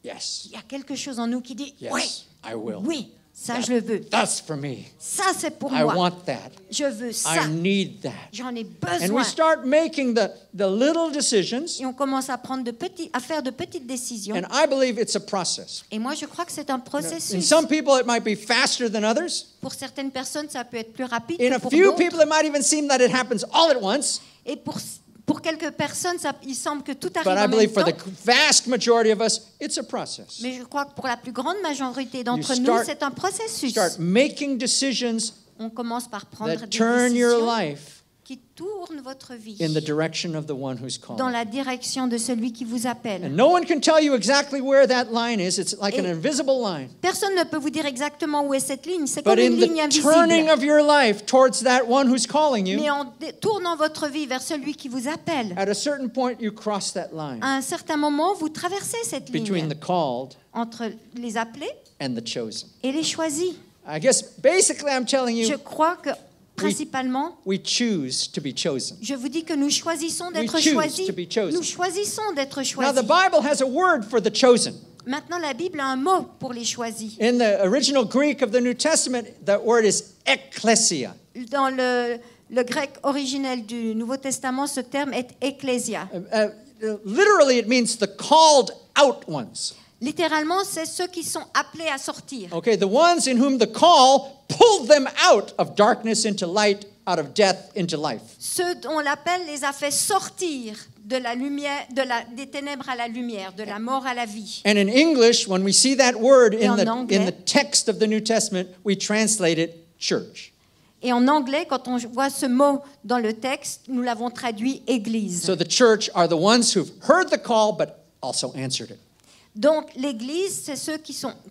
yes,
il y a quelque chose en nous qui dit
yes,
oui,
I will.
oui, ça je le veux.
That's for me.
Ça c'est pour
I
moi.
want that.
Je veux ça.
I need that.
J'en ai
And we
besoin.
start making the little decisions,
Et on commence à faire de petites décisions.
and I believe it's a process.
Et moi je crois que c'est un
In
processus.
some people, it might be faster than others.
Pour certaines personnes, ça peut être plus rapide
In
que
a
pour
few
d'autres.
people, it might even seem that it happens all at once.
Et pour quelques personnes, il semble que tout
But
arrive
I
en même
believe for
temps.
the vast majority of us, it's a process.
Mais je crois que pour la plus grande majorité d'entre
You
nous,
start-
c'est un processus.
Start making decisions
On commence par prendre
that
des
turn your
décisions
life
qui tournent votre vie
in the direction of the one who's
dans
calling.
la direction de celui qui vous appelle.
And no one can tell you exactly where that line is. It's like an
Et-
invisible line.
Personne ne peut vous dire exactement où est cette ligne. C'est
But
comme
in
une ligne
the turning
invisible.
of your life towards that one who's calling
Mais
you,
en tournant votre vie vers celui qui vous appelle,
at a certain point you cross that line
à un certain moment, vous traversez cette
between
ligne
the called
entre les appelés
and the chosen.
et les choisis.
I guess basically I'm telling
Je
you,
crois que principalement,
we choose to be chosen.
je vous dis que nous choisissons d'être
choose
choisis.
to be chosen.
Nous choisissons d'être
Now
choisis.
the Bible has a word for the chosen.
Maintenant, la Bible a un mot pour les choisis.
In the original Greek of the New Testament, that word is ekklesia.
Dans le grec originel du Nouveau Testament, ce terme est ecclésia.
Literally, it means the called out ones.
Littéralement, c'est ceux qui sont appelés à sortir.
Okay, the ones in whom the call pulled them out of darkness into light, out of death into life.
Ceux dont l'appel les a fait sortir de la lumière, des ténèbres à la lumière, de la mort à la vie.
And in English, when we see that word
Et en
in
anglais.
the text of the New Testament, we translate it church.
Et en anglais, quand on voit ce mot dans le texte, nous l'avons traduit église.
So the church are the ones who've heard the call but also answered it.
Donc l'église, c'est ceux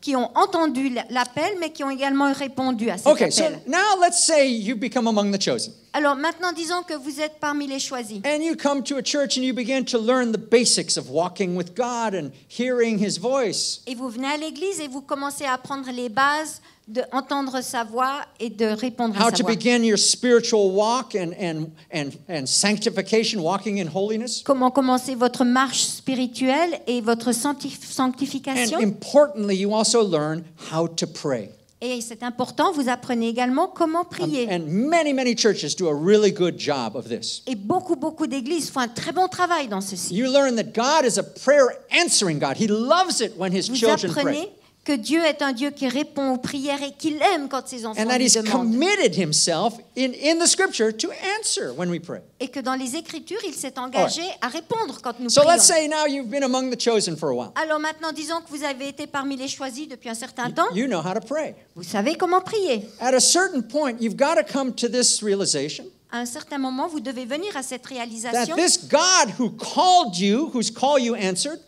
qui ont entendu l'appel, mais qui ont également répondu à cet
Okay, so
appel.
now let's say you become among the chosen.
Alors maintenant, disons que vous êtes parmi les choisis.
And you come to a church and you begin to learn the basics of walking with God and hearing His voice.
Et vous venez à l'église et vous commencez à apprendre les bases d'entendre sa voix et de répondre à
How
sa
to
voix.
begin your spiritual walk and sanctification, walking in holiness.
Comment commencer votre marche spirituelle et votre
And
sanctification.
importantly, you also learn how to pray.
Et c'est important, vous apprenez également comment prier.
And many churches do a really good job of this.
Et beaucoup d'églises font un très bon travail dans ceci.
You learn that God is a prayer answering God. He loves it when his
Vous
children pray.
apprenez que Dieu est un Dieu qui répond aux prières et qu'il aime quand ses enfants
And that
lui
he's
demandent.
committed himself in the scripture to answer when we pray.
Et que dans les Écritures, il s'est engagé à répondre quand nous
So
prions.
let's say now you've been among the chosen for a while.
Alors maintenant, disons que vous avez été parmi les choisis depuis un certain temps.
You know how to pray.
Vous savez comment prier.
At a certain point, you've got to come to this realization
À un certain moment, vous devez venir à cette
that
réalisation
this God who called you, whose call you answered,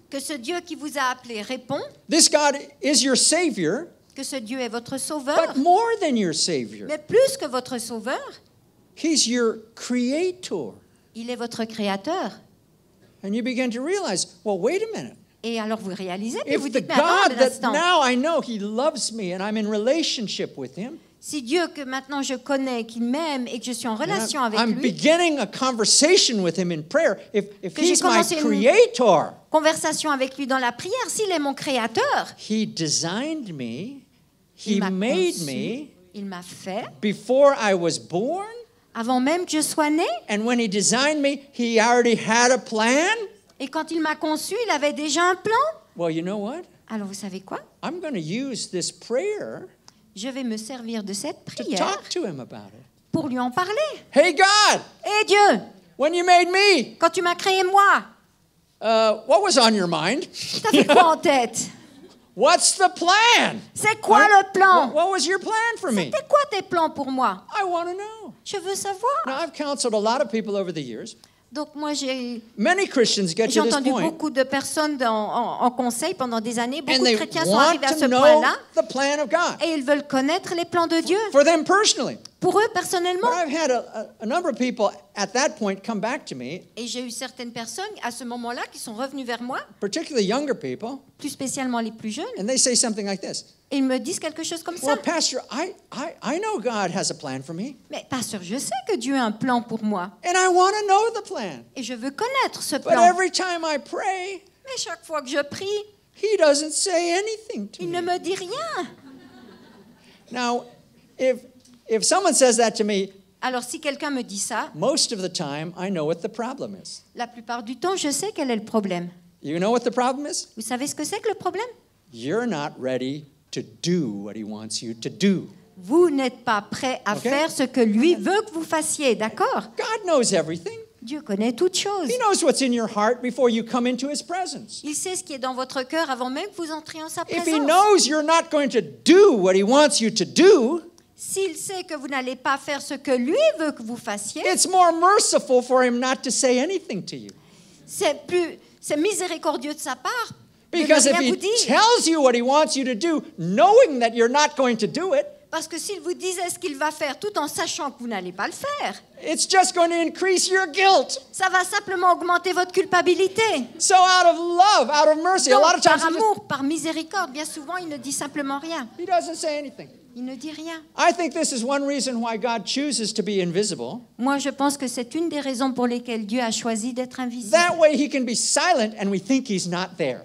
que ce Dieu qui vous a appelé répond,
this God is your Savior,
que ce Dieu est votre sauveur,
but more than your Savior.
mais plus que votre sauveur,
He's your Creator.
il est votre créateur.
And you begin to realize, well, wait a minute.
Et alors vous réalisez, puis
If
vous
the
dites, mais attends
God
un
that
instant,
now I know He loves me and I'm in relationship with Him,
si Dieu que maintenant je connais, qu'il m'aime et que je suis en
and
relation avec
I'm
lui,
beginning a conversation with Him in prayer, if
Que j'ai
He's my
commencé une-
Creator,
conversation avec lui dans la prière, s'il est mon créateur,
He designed me,
il
He
m'a
made
conçu,
me
il m'a fait,
before I was born,
avant même que je sois né,
and when He designed me, He already had a plan.
et quand il m'a conçu, il avait déjà un plan.
Well, you know what?
Alors vous savez quoi?
I'm going to use this prayer
Je vais me servir de cette
to
prière
talk to Him about it.
pour lui en parler.
Hey, God,
Hé Dieu,
when you made me,
quand tu m'as créé moi,
what was on your mind?
t'avais quoi en tête?
What's the plan?
C'est quoi
Right?
le plan?
What was your plan for me?
C'était quoi tes plans pour moi?
I want to know.
Je veux savoir.
Now, I've counseled a lot of people over the years.
Donc moi, j'ai
Many Christians get to this
entendu
point
beaucoup de personnes en conseil pendant des années. Beaucoup
and
de
they
chrétiens sont
want
arrivés à
to
ce
know
point-là
the plan of God
et ils veulent connaître les plans de Dieu.
for them personally.
Pour eux, personnellement.
But I've had a number of people at that point come back to me,
Et j'ai eu certaines personnes à ce moment-là qui sont revenues vers moi,
particularly younger people,
plus spécialement les plus jeunes,
and they say something like this.
et ils me disent quelque chose comme ça.
Well, Pastor, I know God has a plan for me,
Mais pasteur, je sais que Dieu a un plan pour moi
and I want to know the plan.
et je veux connaître ce
But
plan.
every time I pray,
Mais chaque fois que je prie,
He doesn't say anything to
il ne
me.
me dit rien.
Now, if someone says that to me,
Alors si quelqu'un me dit ça,
most of the time I know what the problem is.
la plupart du temps, je sais quel est le problème.
You know what the problem is?
Vous savez ce que c'est que le problème?
You're not ready to do what He wants you to do.
Vous n'êtes pas prêt à
Ok.
faire ce que lui veut que vous fassiez, d'accord?
God knows everything.
Dieu connaît toutes choses.
He knows what's in your heart before you come into His presence.
Il sait ce qui est dans votre cœur avant même que vous entriez en sa
If He
présence.
knows you're not going to do what He wants you to do,
S'il sait que vous n'allez pas faire ce que lui veut que vous fassiez,
it's more merciful for Him not to say anything to you.
c'est miséricordieux de sa part de ne
Because if
rien
He
vous dire.
tells you what He wants you to do, knowing that you're not going to do it,
Parce que s'il vous disait ce qu'il va faire tout en sachant que vous n'allez pas le faire,
it's just going to increase your guilt.
ça va simplement augmenter votre culpabilité.
So out of love, out of mercy, a
Donc,
lot of times
par amour, par miséricorde, bien souvent, il ne dit simplement rien.
He doesn't say anything.
Il ne dit rien.
I think this is one reason why God chooses to be invisible.
Moi, je pense que c'est une des raisons pour lesquelles Dieu a choisi d'être invisible.
That way He can be silent and we think He's not there.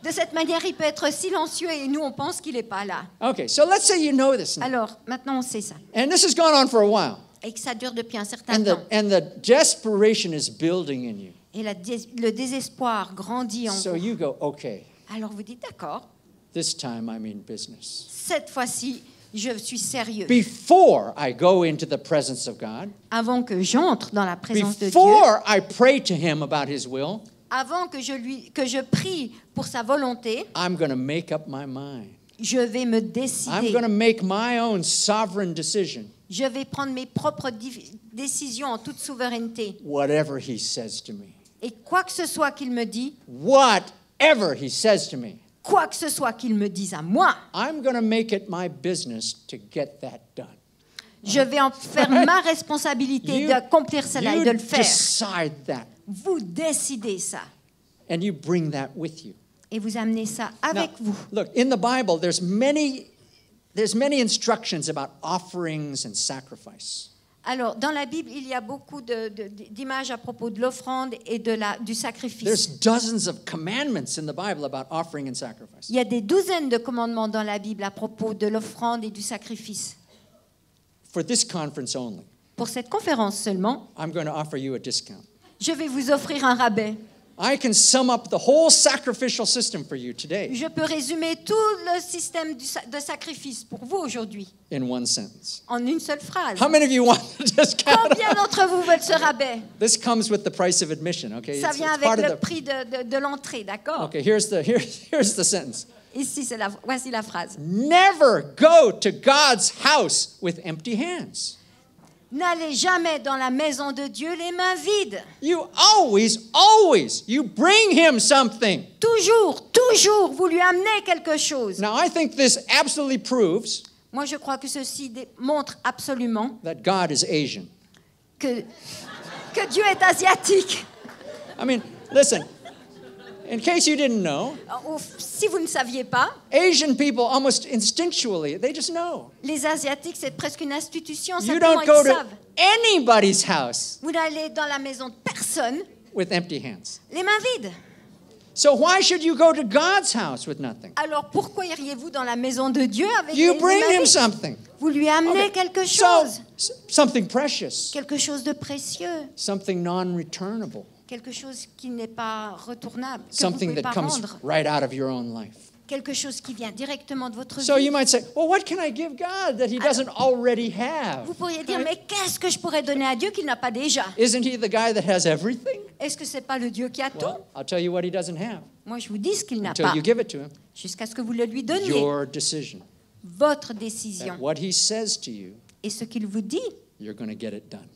De cette manière, il peut être silencieux et nous, on pense qu'il n'est pas là.
Okay, so let's say you know this now.
Alors, maintenant, on sait ça.
And this has gone on for a while.
Et que ça dure depuis un certain
And
temps.
the desperation is building in you.
Et le désespoir grandit en
So
vous.
you go, okay,
Alors vous dites, d'accord,
this time I'm in business.
cette fois-ci, je suis sérieux.
Before I go into the presence of God,
Avant que j'entre dans la présence de Dieu,
before I pray to Him about His will,
avant que je prie pour sa volonté,
I'm going to make up my mind.
je vais me
I'm
décider.
going to make my own sovereign decision,
Je vais prendre mes propres décisions en toute souveraineté.
whatever He says to me.
Et quoi que ce soit qu'il me dit,
Whatever He says to me,
quoi que ce soit qu'il me dise à moi,
I'm going to make it my business to get that done.
je vais en faire ma responsabilité d'accomplir cela et de le faire.
decide that,
Vous décidez ça.
and you bring that with you.
Et vous amenez ça avec
Now,
vous.
look, in the Bible, there's there's many instructions about offerings and sacrifice.
Alors, dans la Bible, il y a beaucoup d'images à propos de l'offrande et du sacrifice.
There's dozens of commandments in the Bible about offering and sacrifice.
Il y a des douzaines de commandements dans la Bible à propos de l'offrande et du sacrifice.
For this conference only,
Pour cette conférence seulement,
I'm going to offer you a discount.
je vais vous offrir un rabais.
I can sum up the whole sacrificial system for you today
Je peux résumer tout le système de sacrifice pour vous aujourd'hui
in one sentence.
en une seule phrase.
How many of you want the discount?
Combien d'entre vous veulent ce rabais?
This comes with the price of admission, okay?
Ça
It's
vient
part
avec
of
le prix de l'entrée, d'accord?
Okay, here's the sentence.
Ici, voici la phrase.
Never go to God's house with empty hands.
N'allez jamais dans la maison de Dieu les mains vides.
You always, you bring him something.
Toujours, vous lui amenez quelque chose.
Now, I think this absolutely proves
Moi, je crois que ceci montre absolument
that God is Asian.
que Dieu est asiatique.
I mean, listen, in case you didn't know,
Si vous ne saviez pas,
Asian people almost instinctually, they just know.
les Asiatiques, c'est presque une institution.
You
Simplement,
don't go
ils
to
savent.
anybody's house
Vous n'allez dans la maison de personne
with empty hands.
les mains vides.
So why should you go to God's house with nothing?
Alors pourquoi iriez-vous dans la maison de Dieu avec
You
les
bring
mains
him
vides?
something.
Vous lui amenez
Okay.
quelque
So,
chose.
something precious,
Quelque chose de précieux.
something non-returnable,
Quelque chose qui n'est pas retournable, que vous ne
something
pouvez
that
pas
comes
rendre.
right out of your own life.
Quelque chose qui vient directement de votre
So
vie.
you might say, well, what can I give God that he doesn't already have?
Vous pourriez dire,
Right?
mais qu'est-ce que je pourrais donner à Dieu qu'il n'a pas déjà?
Isn't he the guy that has everything?
Est-ce que ce n'est pas le Dieu qui a tout?
Well, I'll tell you what he doesn't have
Moi, je vous dis ce qu'il n'a
until
pas,
you give it to him.
jusqu'à ce que vous le lui donniez.
Your decision.
Votre
That
décision.
what he says to you,
Et ce qu'il vous dit,
you're going to get it done.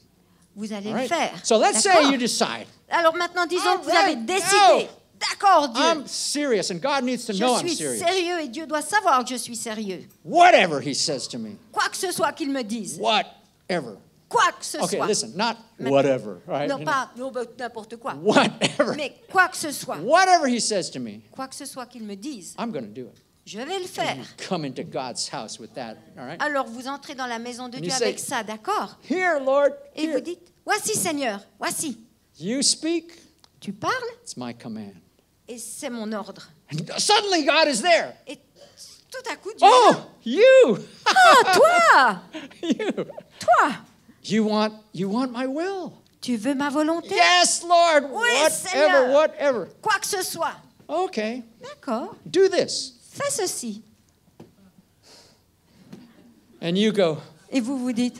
vous allez
All
le
right?
faire.
So let's say
D'accord?
you decide,
Alors maintenant, disons
All
que vous avez
right,
décidé.
go.
D'accord, Dieu.
I'm serious and God needs to know
Je
I'm
suis
serious.
sérieux et Dieu doit savoir que je suis sérieux.
Whatever he says to me,
Quoi que ce soit qu'il me dise.
whatever.
Quoi que ce
Okay,
soit.
listen, not whatever, right?
Non, pas n'importe quoi.
Whatever.
Mais quoi que ce soit.
Whatever he says to me,
Quoi que ce soit qu'il me dise.
I'm going to do it.
Je vais le faire.
Come into God's house with that, all right?
Alors vous entrez dans la maison de
And
Dieu
you say,
avec ça, d'accord?
Here, Lord,
Et
here.
vous dites, voici Seigneur, voici.
You speak,
Tu parles
it's my command.
et c'est mon ordre.
And suddenly God is there.
Et tout à coup, Dieu est
Oh,
là.
you!
Ah, toi!
You!
Toi!
You want my will.
Tu veux ma volonté?
Yes, Lord,
Oui,
whatever,
Seigneur.
whatever.
Quoi que ce soit.
Okay,
D'accord.
do this.
Fais ceci.
And you go,
Et vous vous dites,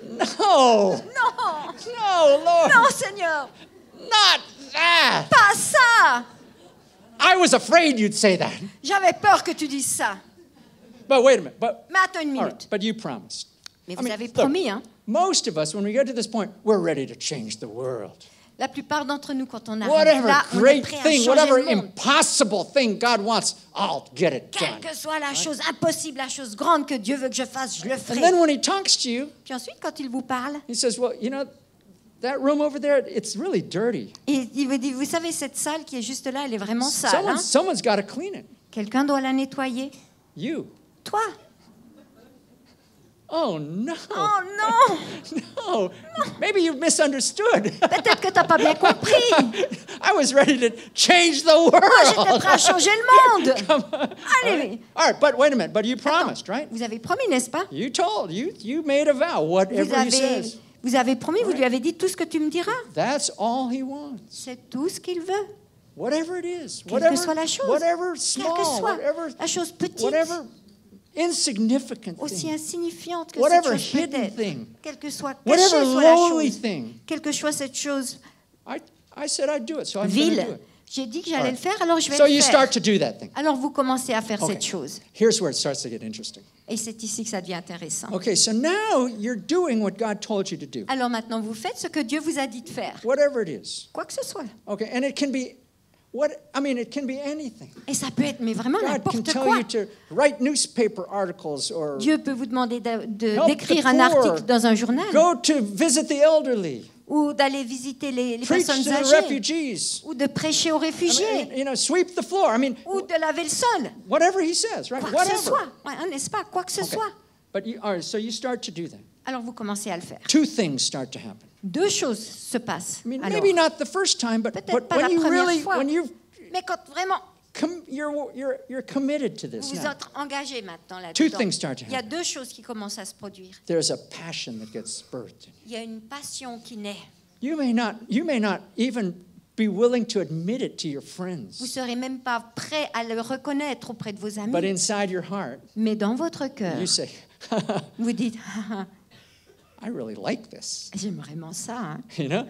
no,
non,
no, Lord,
non, Seigneur,
not that.
pas ça.
I was afraid you'd say that.
J'avais peur que tu dises ça.
But wait a minute, but,
Mais attends une
all
minute.
right, but you promised.
Mais
I
vous
mean,
avez
look,
promis, hein?
most of us, when we get to this point, we're ready to change the world.
La plupart d'entre nous, quand on arrive
Whatever
là, on est
great
prêt à
thing,
changer
whatever
le monde.
impossible thing God wants, I'll get it
Quelle
done.
que soit la chose impossible, la chose grande que Dieu veut que je fasse, je le
And
ferai.
then when he talks to you,
Puis ensuite, quand il vous parle,
he says, well, you know, that room over there, it's really dirty.
il vous dit, vous savez, cette salle qui est juste là, elle est vraiment sale. Hein?
Someone's got to clean it.
Quelqu'un doit la nettoyer.
You.
Toi.
Oh, no.
Oh non.
No. Maybe you misunderstood.
Peut-être que tu n'as pas bien compris.
I was ready to change the
Moi, j'étais
world.
prêt à changer le monde.
Come on.
Allez.
All right, but wait a minute. But you promised, right?
Vous avez promis, n'est-ce pas?
You made a vow, whatever he says.
Vous avez promis, vous lui avez dit tout ce que tu me diras.
That's all he wants.
C'est tout ce qu'il veut.
Whatever it is.
Quelle que soit la chose.
Whatever
Quelle
small,
que soit
whatever,
la chose petite,
whatever insignificant
aussi
thing.
insignifiante que
Whatever
cette chose peut
hidden
être.
thing.
Quelle que soit,
Whatever
cachée soit la
lowly
chose.
thing.
Quelle que soit cette chose
I said I'd do it, so I'm going to do
vile.
it.
J'ai dit que j'allais
All
le
right.
faire, alors je vais
So
le
you
faire.
start to do that thing.
Alors vous commencez à faire
Okay.
cette chose.
Here's where it starts to get interesting.
Et c'est ici que ça devient intéressant.
Okay, so now you're doing what God told you to do.
Alors maintenant, vous faites ce que Dieu vous a dit de faire.
Whatever it is.
Quoi que ce soit.
Okay, and it can be it can be anything.
Et ça peut être, mais vraiment
God can
n'importe
tell
quoi.
you to write newspaper articles or
Dieu peut vous demander
help
d'écrire
the
un
poor,
article dans un journal
go to visit the elderly.
ou d'aller visiter les
preach
personnes
to the
âgées,
refugees.
ou de prêcher aux
I
réfugiés,
mean, you know, sweep the floor. I mean,
ou de laver le sol.
whatever he says, right?
Quoi que ce
Whatever.
soit, ouais, hein, n'est-ce pas? Quoi que ce
Okay.
soit.
But all right, so you start to do that.
Alors vous commencez à le faire.
Two things start to happen.
Deux choses se passent.
I mean,
Alors,
maybe not the first time, but
peut-être pas la
when you
première
really,
fois,
when you
mais quand vraiment
you're committed to this
vous vous
now.
êtes engagé maintenant
Two
là-dedans,
things start to
il y a
happen.
deux choses qui commencent à se produire.
There's a passion that gets birthed.
Il y a une passion qui naît.
You may not even be willing to admit it to your
Vous
friends,
ne serez même pas prêt à le reconnaître auprès de vos
but
amis.
inside your heart,
Mais dans votre cœur,
you say,
vous dites
I really like this.
j'aime vraiment ça. Hein.
You know,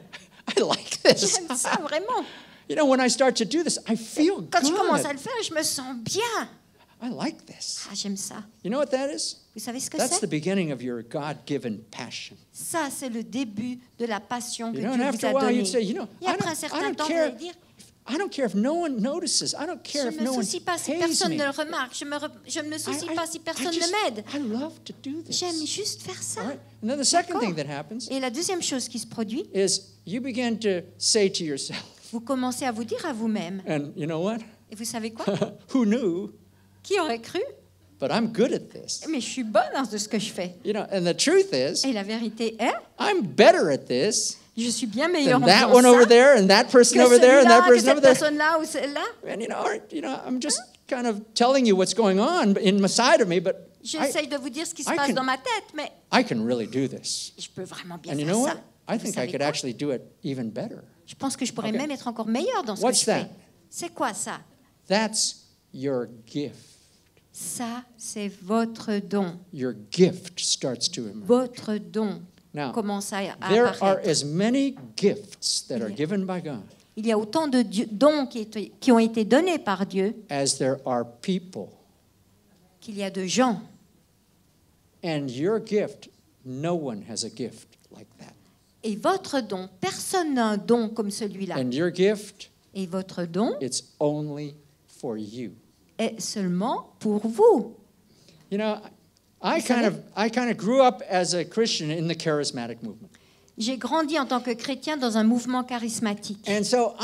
I like this.
J'aime ça vraiment.
You know, when I start to do this, I feel
Quand je commence à
good.
le faire, je me sens bien.
I like this.
Ah, j'aime ça.
You know what that is?
Vous savez ce que
That's the
c'est?
beginning of your God-given passion.
Ça, c'est le début de la passion que
You know,
Dieu
and
vous
after a
a
while,
donnée.
you'd say, you know,
Et
I
après un
don't, I
certain
don't
temps, vous
care.
allez dire,
I don't care if no one notices. I don't care
je
if
ne
no
me
one
soucie pas si
pays
personne
me.
ne le remarque. Je ne me soucie pas si personne ne m'aide.
I love to do this.
J'aime juste faire ça.
All right? And then the second
D'accord.
thing that happens
Et la deuxième chose qui se produit,
is you begin to say to yourself,
vous commencez à vous dire à vous-même,
and you know what?
et vous savez quoi?
Who knew?
Qui aurait cru?
But I'm good at this.
Mais je suis bonne dans ce que je fais.
You know, and the truth is,
Et la vérité est,
I'm better at this
je suis bien meilleure
than
en
that
faisant
one over
ça
there, and that person
que
over there, and that
celui-là, que
person
cette
over there.
personne-là ou celle-là.
And I'm just kind of telling you what's going on inside of me, but
J'essaye de vous dire ce qui se
I
passe
can-
dans ma tête, mais
I can really do this.
je peux vraiment bien
And you
faire
know
ça.
what? I
Vous
think I
savez
could
quoi?
actually do it even better.
Je pense que je pourrais
Okay.
même être encore meilleure dans ce
What's
que je
that?
fais. C'est quoi ça?
That's your gift.
Ça, c'est votre don.
Your gift starts to emerge.
Votre don
Now,
commence à
there are
apparaître.
as many gifts that are given by God
Il y a autant de dons qui ont été donnés par Dieu
as there are people.
qu'il y a de gens.
And your gift, no one has a gift like that.
Et votre don, personne n'a un don comme celui-là.
And your gift,
Et votre don
it's only for you.
est seulement pour vous.
You know, I
Vous savez?
kind of grew up as a Christian in the charismatic movement.
J'ai grandi en tant que chrétien dans un mouvement charismatique.
And so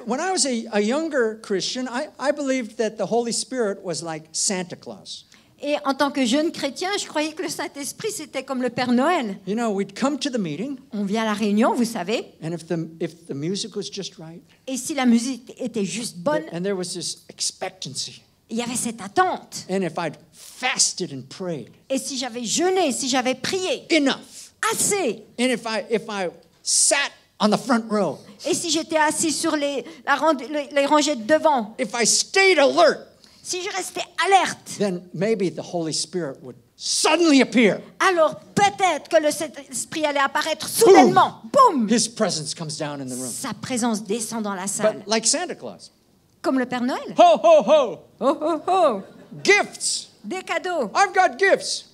when I was a younger Christian, I believed that the Holy Spirit was like Santa Claus.
Et en tant que jeune chrétien, je croyais que le Saint-Esprit, c'était comme le Père Noël.
You know, we'd come to the meeting,
On vient à la réunion, vous savez,
and if the music was just right,
et si la musique était juste bonne,
and there was this expectancy,
il y avait cette attente.
and if I'd fasted and prayed
Et si j'avais jeûné, si j'avais prié,
enough,
assez,
and if I sat on the front row,
et si j'étais assis sur les rangées de devant,
if I stayed alert,
si je restais alerte,
then maybe the Holy Spirit would suddenly appear.
alors peut-être que le Saint-Esprit allait apparaître soudainement. Boum!
His presence comes down in the room.
Sa présence descend dans la salle.
But like Santa Claus,
Comme le Père Noël.
ho, ho, ho,
Oh, oh, oh!
gifts.
Des cadeaux.
I've got gifts.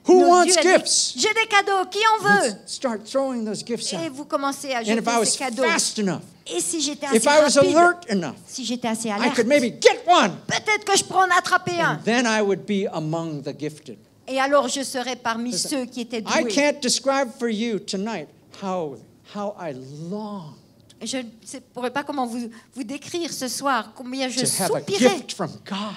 Who
Dieu
wants
a dit,
gifts?
j'ai des cadeaux, qui en veut?
Start throwing those gifts
Et
out.
vous commencez à
And
jeter
if I was
ces cadeaux.
fast enough,
Et si j'étais
if
assez
I was
rapide,
alert enough,
si j'étais assez
I
alerte,
could maybe get one.
peut-être que je pourrais en attraper un.
And then I would be among the gifted.
Et alors je serais parmi ceux qui étaient
I
doués.
can't describe for you tonight how I long
Je ne pourrais pas comment vous décrire ce soir combien je
to have a
soupirais,
gift from God.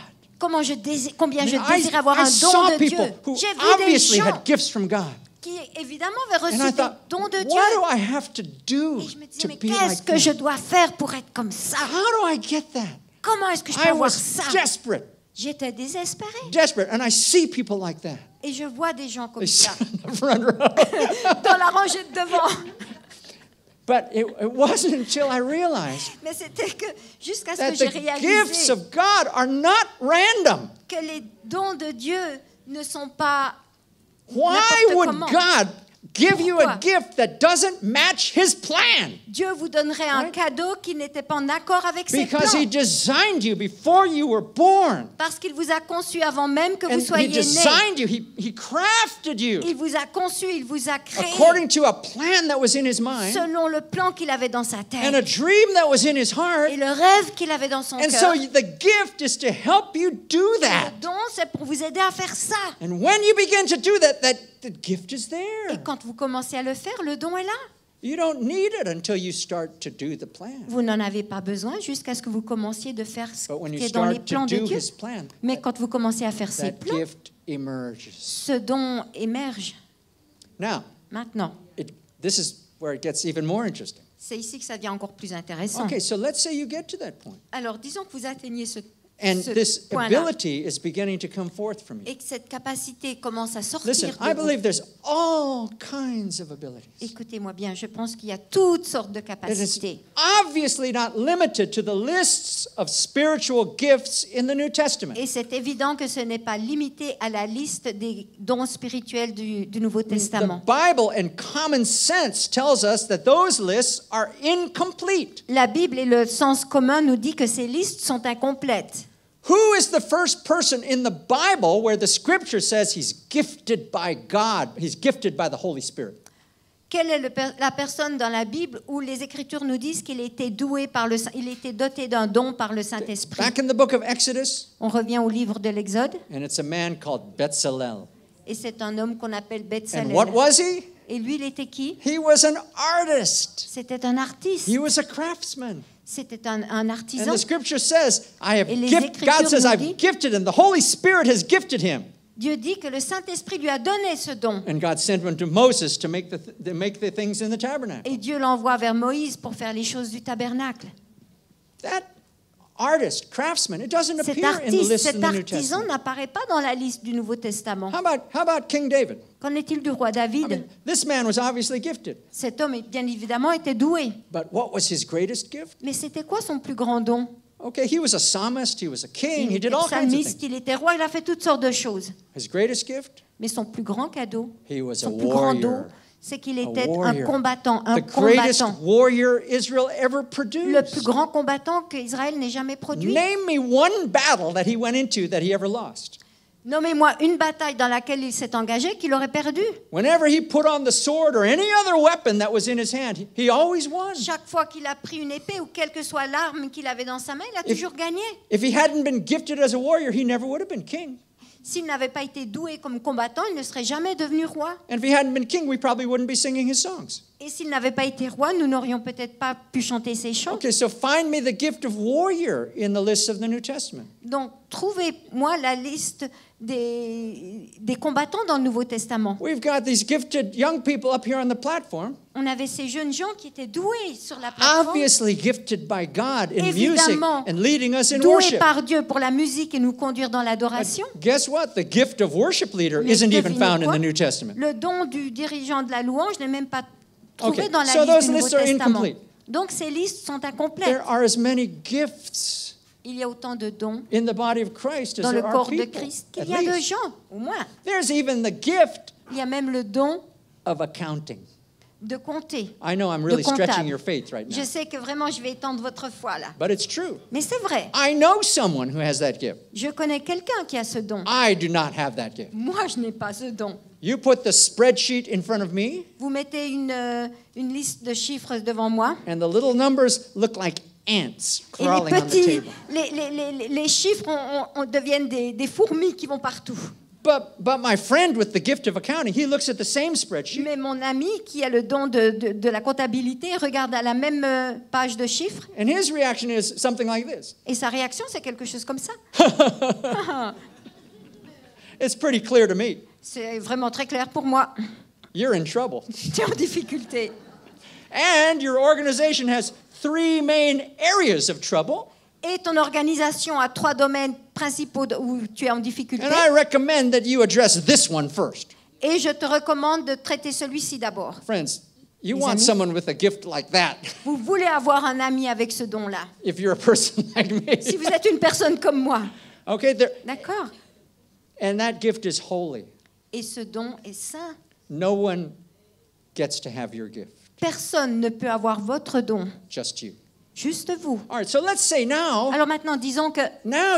combien je
I
désire avoir un don
saw
de Dieu.
people who
J'ai vu des
obviously
gens
had gifts from God.
qui évidemment avaient reçu
And I
des
thought,
dons de
what
Dieu.
do I have to do
Et je me disais,
to
mais
be
qu'est-ce
like
que je
them?
dois faire pour être comme ça?
How do I get that?
Comment est-ce que je peux
I
avoir
was
ça?
desperate,
J'étais désespérée.
and I see people like that.
Et je vois des gens comme
They
ça
sit in the front row.
dans la rangée de devant.
But it wasn't until I realized
Mais c'était que jusqu'à ce
that
que j'ai
the gifts
réalisé
of God are not random.
que les dons de Dieu ne sont pas
Why
n'importe
would
comment.
God give you a
Pourquoi?
gift that doesn't match His plan?
Dieu vous donnerait un
Right.
cadeau qui n'était pas en accord avec ses
Because He
plans.
designed you before you were born.
Parce qu'il vous a conçu avant même que
And
vous
He
soyez né.
designed you, He crafted you
Il vous a conçu, il vous a créé
according to a plan that was in His mind
selon le plan qu'il avait dans sa
and a
tête
dream that was in His heart.
et le rêve qu'il avait dans son
And
cœur.
so the gift is to help you do that.
Le don, c'est pour vous aider à faire ça.
And when you begin to do that, the gift is
Et
there.
quand vous commencez à le faire, le don est là.
You don't need it until you start to do the plan.
Vous n'en avez pas besoin jusqu'à ce que vous commenciez de faire ce
But when you
qui est dans les
start
plans
to
de
do
Dieu.
His plan,
Mais quand vous commencez à faire ces
that
plans,
gift emerges.
ce don émerge.
Now,
Maintenant,
this is where it gets even more interesting.
c'est ici que ça devient encore plus intéressant.
Okay, so let's say you get to that point.
Alors, disons que vous atteignez ce
And this
point-là
ability is beginning to come forth from you.
et que cette capacité commence à sortir
Listen, I
de vous.
believe there's all kinds of abilities.
Écoutez-moi bien, je pense qu'il y a toutes sortes de
It is
capacités.
obviously not limited to the lists of spiritual gifts in the New Testament.
Et c'est évident que ce n'est pas limité à la liste des dons spirituels du Nouveau
The
Testament.
Bible and common sense tells us that those lists are incomplete.
La Bible et le sens commun nous dit que ces listes sont incomplètes.
Who is the first person in the Bible where the scripture says he's gifted by God, he's gifted by the Holy Spirit?
Quelle est la personne dans la Bible où les Écritures nous disent qu'il était doué par il était doté d'un don par le Saint-Esprit?
Back in the book of Exodus,
On revient au livre de l'Exode,
and it's a man called Bezalel.
et c'est un homme qu'on appelle
And
Betsalel.
what was he?
Et lui, il était qui?
He was an artist.
C'était un artiste.
He was a craftsman.
C'était un
And
artisan.
the scripture says,
Et les Écritures
God says,
nous
I've
dit-
gifted him. The Holy Spirit has gifted him.
Dieu dit que le Saint-Esprit lui a donné ce don.
And God sent him to Moses to make the things in the tabernacle.
Et Dieu l'envoie vers Moïse pour faire les choses du tabernacle.
That artist, craftsman, it doesn't
Cet
appear in the
artiste,
list in
cet
the New
artisan
Testament.
n'apparaît pas dans la liste du Nouveau Testament.
How about King David?
Qu'en est-il du roi
I
David?
mean, this man was obviously gifted.
Cet homme, bien évidemment, était doué.
But what was his greatest gift?
Mais c'était quoi son plus grand don?
Okay, he was a psalmist, he was a king,
Il
he
était
did all kinds of
psalmiste,
things.
il était roi, il a fait toutes sortes de choses.
His greatest gift?
Mais son plus grand cadeau,
He was a
son plus grand don,
warrior.
c'est qu'il
A
était un
warrior.
combattant, un
The greatest
combattant.
warrior Israel ever
Le
produced.
plus grand combattant qu'Israël n'ait jamais produit.
Name me one battle that he went into that he ever lost.
Nommez-moi une bataille dans laquelle il s'est engagé qu'il aurait perdu.
Whenever he put on the sword or any other weapon that was in his hand, he always won.
Chaque fois qu'il a pris une épée ou quelle que soit l'arme qu'il avait dans sa main, il a toujours gagné.
If he hadn't been gifted as a warrior, he never would have been king.
S'il n'avait pas été doué comme combattant, il ne serait jamais devenu roi.
And if he hadn't been king, we probably wouldn't be singing his songs.
Et s'il n'avait pas été roi, nous n'aurions peut-être pas pu chanter ses chants.
Okay, so find me the gift of warrior in the list of the New Testament.
Donc, trouvez-moi la liste des combattants dans le Nouveau Testament.
We've got these gifted young people up here on the platform,
On avait ces jeunes gens qui étaient doués sur la plateforme,
obviously gifted by God in music
Évidemment,
and leading us in
doués
worship.
par Dieu pour la musique et nous conduire dans l'adoration.
Guess what? The gift of worship leader
Mais
isn't even
devinez
found in
quoi?
the New Testament.
Le don du dirigeant de la louange n'est même pas trouvé
Okay,
dans la
so
liste
those
du Nouveau
lists are
Testament.
incomplete.
Donc ces listes sont incomplètes.
There are as many gifts
Il y a autant de dons
in the body of Christ as
dans le
there are
corps de
people.
Christ
At
qu'il y a de
least.
gens, au moins.
There's even the gift
Il y a même le don
of accounting.
de compter.
I know I'm really
comptable.
stretching your faith right now,
Je sais que vraiment je vais étendre votre foi là.
but it's true.
Mais c'est vrai.
I know someone who has that gift.
Je connais quelqu'un qui a ce don.
I do not have that gift.
Moi, je n'ai pas ce don.
You put the spreadsheet in front of me,
Vous mettez une liste de chiffres devant moi.
and the little numbers look like ants
Et les
crawling on the
petits,
table.
les chiffres deviennent des fourmis qui vont partout.
But my friend with the gift of accounting, he looks at the same spreadsheet,
Mais mon ami qui a le don de la comptabilité regarde à la même page de chiffres
and his reaction is something like this.
et sa réaction, c'est quelque chose comme ça.
It's pretty clear to me.
C'est vraiment très clair pour moi.
You're in trouble.
Tu es en difficulté.
And your organization has 3 main areas of trouble.
Et ton organisation a 3 domaines principaux où tu es en difficulté.
And I recommend that you address this one first.
Et je te recommande de traiter celui-ci d'abord.
Friends, you
Les
want
amis.
someone with a gift like that
Vous voulez avoir un ami avec ce don-là.
if you're a person like me.
Si vous êtes une personne comme moi,
Okay,
d'accord?
and that gift is holy.
Et ce don est saint.
No one gets to have your gift,
Personne ne peut avoir votre don,
just you.
juste vous.
All right, so let's say now
Alors maintenant, disons que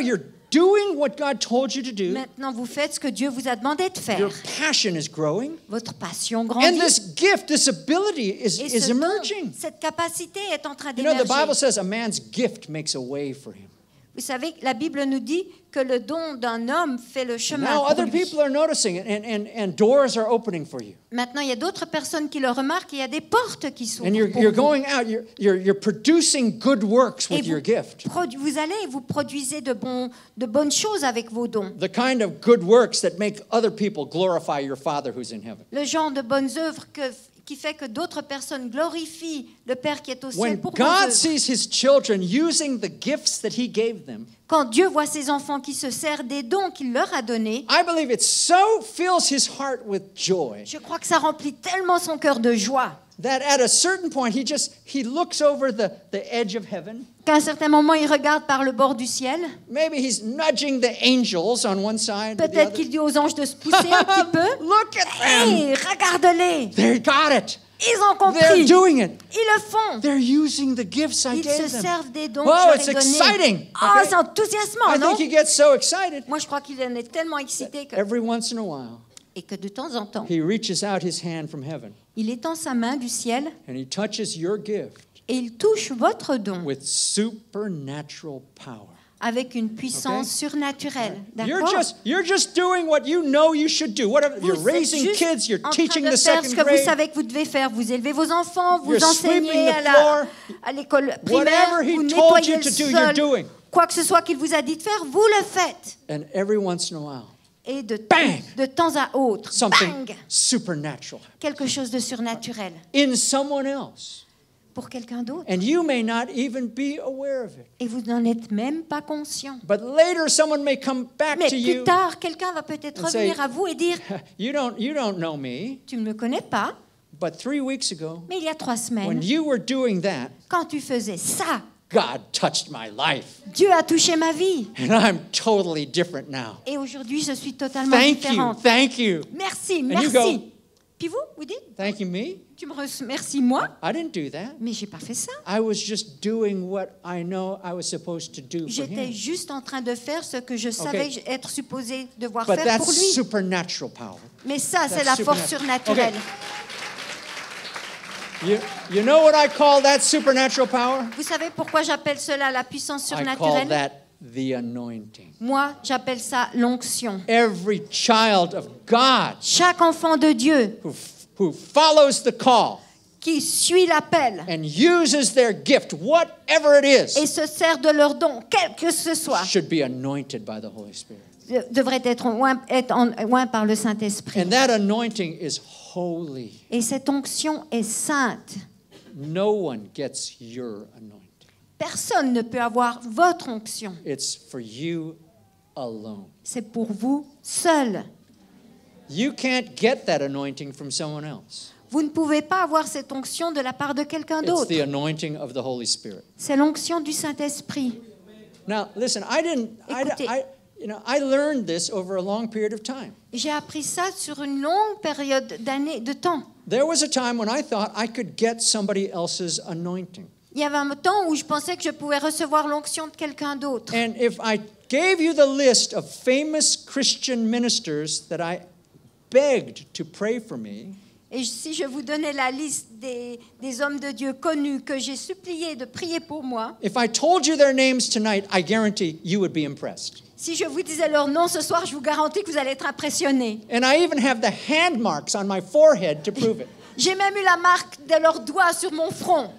you're doing what God told you to do.
maintenant vous faites ce que Dieu vous a demandé de faire.
Your passion is growing.
Votre passion
And
grandit.
this gift, this ability
Et
is
ce don,
emerging.
cette capacité est en train
You know, the Bible
d'émerger.
says a man's gift makes a way for him.
Vous savez, la Bible nous dit que le don d'un homme fait le chemin
Now
pour
other
lui.
people are noticing it, and doors are opening for you.
Maintenant, il y a d'autres personnes qui le remarquent et il y a des portes qui s'ouvrent
And
pour
you're
vous.
going out, you're producing good works
Et
with your gift.
vous allez et vous produisez de bonnes choses avec vos dons.
The kind of good works that make other people glorify your Father who's in heaven.
Le genre de bonnes œuvres qui fait que d'autres personnes glorifient le Père qui est au ciel
When
pour vos
God
œuvres.
sees his children using the gifts that he gave them,
Quand Dieu voit ses enfants qui se servent des dons qu'il leur a donnés,
I believe it so fills his heart with joy
je crois que ça remplit tellement son cœur de joie
that at a certain point he looks over the edge of heaven.
qu'à un certain moment, il regarde par le bord du ciel.
Maybe he's nudging the angels on one side or the
Peut-être
other.
qu'il dit aux anges de se pousser un petit peu.
Look at them.
Hey, regarde-les!
They got it.
Ils ont
They're
compris.
doing it.
Ils le font.
They're using the gifts I
Ils se
gave them.
servent des dons
Oh,
que
it's
je leur ai
exciting.
donnés. Ah,
Okay.
c'est enthousiasmant,
I
non?
think he gets so excited.
Moi, je crois qu'il en est tellement excité
Every once in a while,
et que de temps en temps,
he reaches out his hand from heaven
il étend sa main du ciel
and he touches your gift
et il touche votre don
with supernatural power.
avec une puissance surnaturelle. D'accord?
You're just doing what you know you should do. Whatever
Vous
you're
êtes
raising
juste
kids, you're
en train
teaching
de
the
faire ce
second
que vous
grade,
savez que vous devez faire. Vous élevez vos enfants, vous
You're
enseignez
sweeping the
à l'école primaire,
Whatever he
vous
told
nettoyez
you
le
to do, you're
sol.
doing.
Quoi que ce soit qu'il vous a dit de faire, vous le faites.
And every once in a while,
Et
Bang!
de temps à autre,
something
bang,
supernatural
quelque chose de surnaturel
in someone else.
pour quelqu'un d'autre.
And you may not even be aware of it.
Et vous n'en êtes même pas conscient.
But later someone may come back
Mais
to
plus
you.
tard, quelqu'un va peut-être
and say,
revenir à vous et dire
You don't know me,
« Tu ne me connais pas,
but 3 weeks ago,
mais il y a 3
when
semaines,
you were doing that,
quand tu faisais ça,
God touched my life.
Dieu a touché ma vie.
And I'm totally different now.
Et aujourd'hui, je suis totalement
Thank you,
différente.
thank you.
Merci,
you
merci.
go-
Puis vous dites
Thank you, me?
Tu me remercies moi,
I didn't do that.
mais j'ai pas fait ça.
I was just doing what I know I was supposed to do for
J'étais
him.
juste en train de faire ce que je savais
Okay.
être supposé devoir
But
faire pour
that's
lui.
supernatural power.
Mais ça, c'est
That's
la force
supernatural.
surnaturelle.
You know what I call that supernatural power?
Vous savez pourquoi j'appelle cela la puissance
I call
surnaturelle?
that the anointing.
Moi, j'appelle ça l'onction.
Every child of God
Chaque enfant de Dieu
who follows the call
qui suit l'appel
and uses their gift, whatever it
et
is,
se sert de leur don, quel que ce soit,
should be anointed by the Holy Spirit.
devrait être oint par le Saint-Esprit.
And that anointing is holy.
Et cette onction est sainte.
No one gets your anointing.
Personne ne peut avoir votre onction.
It's for you alone.
C'est pour vous seul.
You can't get that anointing from someone else.
Vous ne pouvez pas avoir cette onction de la part de quelqu'un
It's
d'autre.
the anointing of the Holy Spirit.
C'est l'onction du Saint-Esprit.
Now, listen,
Écoutez.
I learned this over a long period of time.
J'ai appris ça sur une longue période d'années, de temps.
There was a time when I thought I could get somebody else's anointing.
Il y avait un temps où je pensais que je pouvais recevoir l'onction de quelqu'un d'autre.
And if I gave you the list of famous Christian ministers that I begged to pray for me,
Et si je vous donnais la liste des hommes de Dieu connus que j'ai supplié de prier pour moi,
if I told you their names tonight, I guarantee you would be impressed.
si je vous disais leur nom ce soir, je vous garantis que vous allez être impressionnés.
And I even have the hand marks on my forehead to prove it.
J'ai même eu la marque de leurs doigts sur mon front.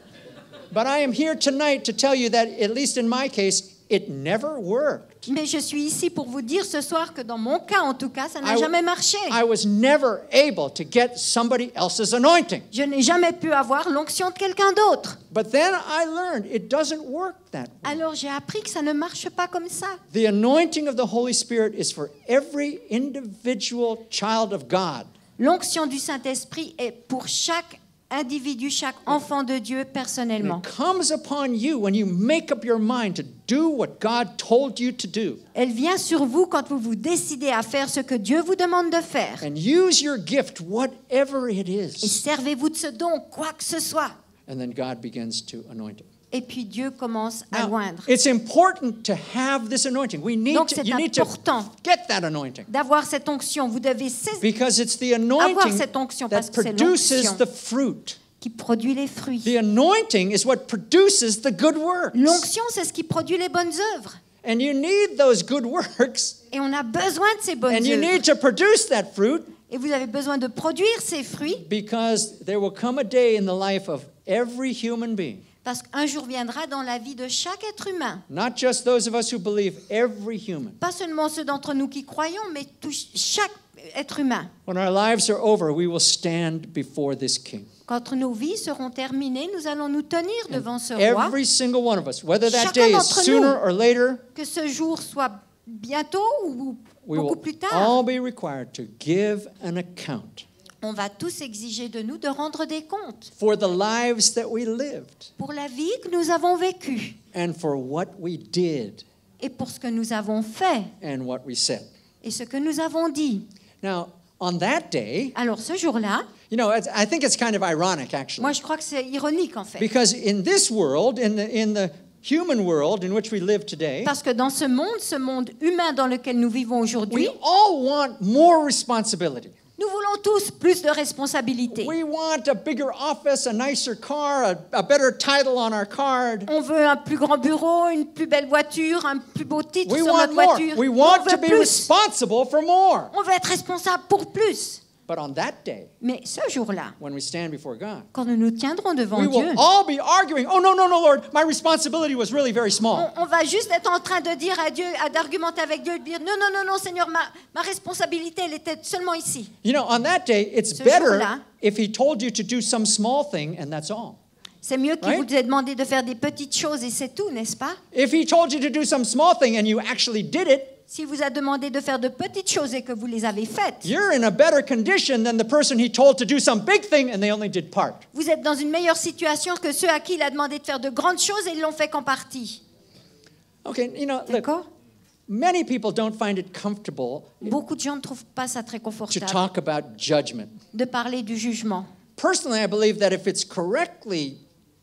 But I am here tonight to tell you that, at least in my case, it never worked.
Mais je suis ici pour vous dire ce soir que dans mon cas, en tout cas, ça n'a
I-
jamais marché.
I was never able to get somebody else's anointing.
Je n'ai jamais pu avoir l'onction de quelqu'un d'autre.
But then I learned it doesn't work that way.
Alors j'ai appris que ça ne marche pas comme ça.
The anointing of the Holy Spirit is for every individual child of God.
L'onction du Saint-Esprit est pour chaque individu, chaque enfant de Dieu
And
personnellement.
it comes upon you when you make up your mind to do what God told you to do.
Elle vient sur vous quand vous vous décidez à faire ce que Dieu vous demande de faire.
And use your gift, whatever it
Et
is.
servez-vous de ce don, quoi que ce soit.
And then God begins to anoint it.
Et puis Dieu commence à
Now,
loindre.
it's important to have this anointing.
Donc, c'est
You need to
important.
get that anointing.
D'avoir cette onction, vous devez
Because it's the
avoir
anointing
cette onction
that
parce que c'est
produces
l'onction
the fruit.
qui produit les fruits.
The anointing is what produces the good works.
L'onction, c'est ce qui produit les bonnes œuvres.
And you need those good works.
Et on a besoin de ces bonnes
And you
œuvres.
need to produce that fruit
Et vous avez besoin de produire ces fruits
because there will come a day in the life of every human being.
parce qu'un jour viendra dans la vie de chaque être humain.
Not just those of us who believe, every human.
Pas seulement ceux d'entre nous qui croyons, mais chaque être humain.
When our lives are over, we will stand before this King.
Quand nos vies seront terminées, nous allons nous tenir devant ce roi.
Every single one of us, whether that
Chacun
day is
d'entre
sooner
nous.
or later,
Que ce jour soit bientôt ou
we
beaucoup
will
plus tard.
all be required to give an account
On va tous exiger de nous de rendre des comptes
for the lives that we lived
pour la vie que nous avons vécue
and for what we did
et pour ce que nous avons fait
and what we said.
et ce que nous avons dit.
Now, on that day,
Alors ce jour-là,
you know, I think it's kind of ironic actually.
moi je crois que c'est ironique en fait.
Because in this world, in the human world in which we live today,
Parce que dans ce monde humain dans lequel nous vivons aujourd'hui,
we all want more responsibility.
nous voulons tous plus de responsabilités.
We want a bigger office, a nicer car, a better title on our card.
On veut un plus grand bureau, une plus belle voiture, un plus beau titre
We
sur
want
notre
more.
voiture.
We
On
want to
veut
be
plus.
responsible for more.
On veut être responsable pour plus.
But on that day,
Mais ce jour-là,
when we stand before God,
quand nous nous tiendrons devant
we
Dieu,
will all be arguing, oh, no, Lord, my responsibility was really very small.
on va juste être en train de dire à Dieu, d'argumenter avec Dieu, de dire non, Seigneur, ma responsabilité, elle était seulement ici.
You know, on that day, it's
Ce
better
jour-là,
if he told you to do some small thing and that's all.
C'est mieux qu'il
Right?
vous ait demandé de faire des petites choses et c'est tout, n'est-ce pas?
If he told you to do some small thing and you actually did it,
S'il vous a demandé de faire de petites choses et que vous les avez faites,
you're in a better condition than the person he told to do some big thing and they only did part.
vous êtes dans une meilleure situation que ceux à qui il a demandé de faire de grandes choses et ils l'ont fait qu'en partie.
Okay, you know, look,
D'accord?
many people don't find it comfortable
Beaucoup de gens ne trouvent pas ça très
to
confortable
talk about judgment.
de parler du jugement.
Personally, I believe that if it's correctly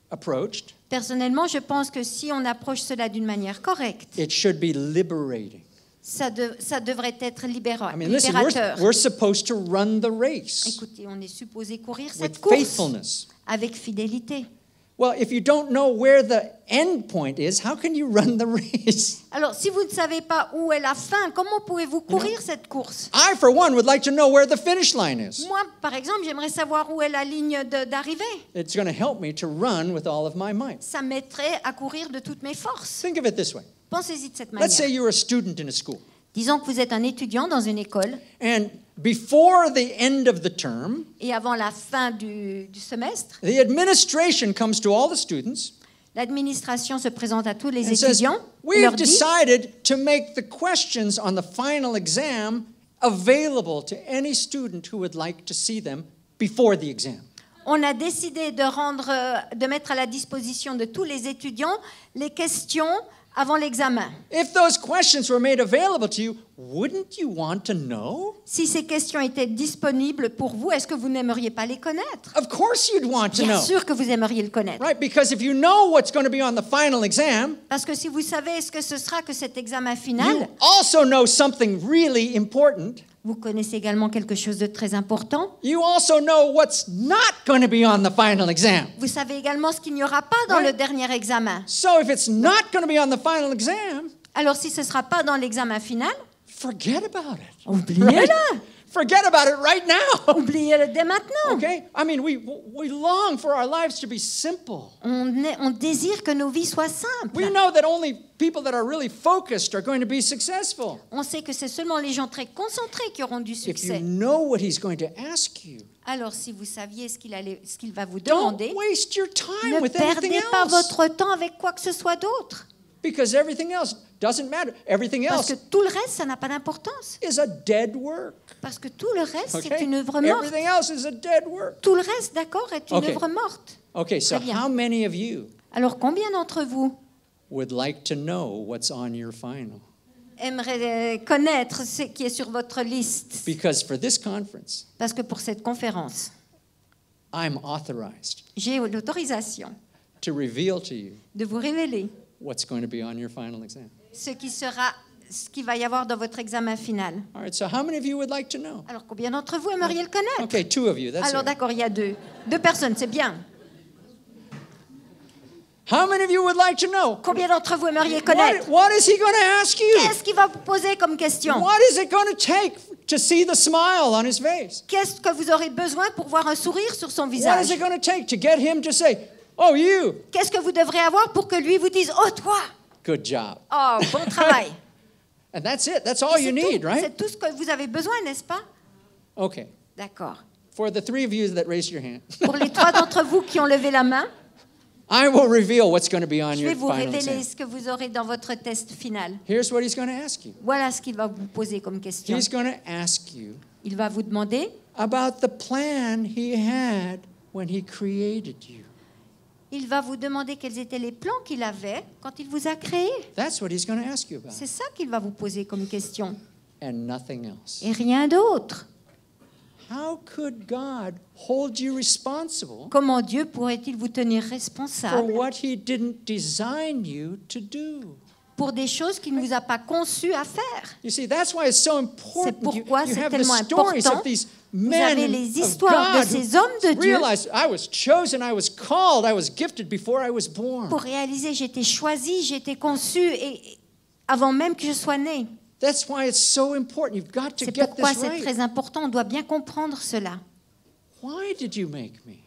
approached,
Personnellement, je pense que si on approche cela d'une manière correcte,
it should be liberating.
ça devrait être
I
libérateur.
mean, listen, we're supposed to run the race
Écoutez, on est supposé courir
with
cette course
faithfulness.
avec fidélité.
Well, if you don't know where the end point is, how can you run the race?
Alors, si vous ne savez pas où est la fin, comment pouvez-vous courir cette course?
I, for one, would like to know where the finish line is.
Moi, par exemple, j'aimerais savoir où est la ligne d'arrivée.
It's going to help me to run with all of my might.
Ça m'aiderait à courir de toutes mes forces.
Think of it this way.
Pensez-y de cette
Let's say
manière.
you're a student in a school,
Disons que vous êtes un étudiant dans une école
and before the end of the term,
et avant la fin du semestre,
the administration comes to all the students
l'administration se présente à tous les
and says,
étudiants et
we've
leur dit
decided to make the questions on the final exam available to any student who would like to see them before the exam.
on a décidé de mettre à la disposition de tous les étudiants les questions avant l'examen.
If those questions were made available to you, wouldn't you want to know?
Si ces questions étaient disponibles pour vous, est-ce que vous n'aimeriez pas les connaître?
Of course you'd want to
Bien
know.
sûr que vous aimeriez le connaître.
Right? Because if you know what's going to be on the final exam,
Parce que si vous savez ce que ce sera que cet examen
you
final,
also know something really important.
vous connaissez également quelque chose de très important.
You also know what's not going to be on the final exam.
Vous savez également ce qu'il n'y aura pas dans
Right.
le dernier examen.
So if it's not going to be on the final exam,
Alors si ce ne sera pas dans l'examen final,
forget about it.
oubliez-le.
Forget about it right now.
Oubliez-le dès maintenant.
Okay? I mean, we long for our lives to be simple.
On désire que nos vies soient simples.
We know that only people that are really focused are going to be successful.
On sait que c'est seulement les gens très concentrés qui auront du
If you
succès.
know what he's going to ask you,
Alors si vous saviez ce qu'il va vous
don't
demander,
waste your time
ne
with anything
perdez pas
else.
votre temps avec quoi que ce soit d'autre.
Because everything else doesn't matter. Everything
Parce
else
que tout le reste, ça n'a pas d'importance.
is a dead work.
Parce que tout le reste,
Okay?
c'est une œuvre morte.
Everything else is a dead work.
Tout le reste, d'accord, est une
Okay.
œuvre morte.
Okay, so
Très bien.
how many of you
Alors combien d'entre vous
would like to know what's on your final?
aimeraient connaître ce qui est sur votre liste?
Because for this conference,
Parce que pour cette conférence,
I'm authorized
j'ai l'autorisation
to reveal to you
de vous révéler
what's going to be on your final exam.
ce qui va y avoir dans votre examen final.
All right, so how many of you would like to know?
Alors combien d'entre vous aimeriez le connaître?
Okay, 2 of you, that's
Alors
it.
d'accord, il y a deux personnes, c'est bien.
How many of you would like to know?
Combien d'entre vous aimeriez connaître?
What is he going to ask you?
Qu'est-ce qu'il va vous poser comme question?
What is it going to take to see the smile on his face?
Qu'est-ce que vous aurez besoin pour voir un sourire sur son
What
visage?
is it going to take to get him to say, "Oh, you,
Qu'est-ce que vous devrez avoir pour que lui vous dise « Oh, toi!
good job."
Oh, bon travail! »
And that's it. That's all you need, right?
C'est tout ce que vous avez besoin, n'est-ce pas?
Okay.
D'accord.
For the 3 of you that raised your hand,
Pour les 3 d'entre vous qui ont levé la main,
I will reveal what's going to be on
je
your
vais vous
final
révéler
exam.
ce que vous aurez dans votre test final.
Here's what he's going to ask you.
Voilà ce qu'il va vous poser comme question.
He's going to ask you
Il va vous demander
about the plan he had when he created you.
Il va vous demander quels étaient les plans qu'il avait quand il vous a créé.
That's what he's going to ask you about,
C'est ça qu'il va vous poser comme question.
and nothing else.
Et rien d'autre.
How could God hold you responsible
Comment Dieu pourrait-il vous tenir
for
responsable
what he didn't design you to do?
pour des choses qu'il ne vous a pas conçues à faire?
You see, that's why it's so important.
pourquoi
you
c'est
have the
tellement
stories
important.
of these
Vous avez
men
les
of
histoires de
God
ces hommes de
who
Dieu
realized I was chosen, I was called, I was gifted before I was born.
pour réaliser j'étais choisi, j'étais conçu et avant même que je sois né.
That's why it's so important. You've got to
C'est
get
pourquoi
this
c'est
right.
très important. On doit bien comprendre cela.
Why did you make me?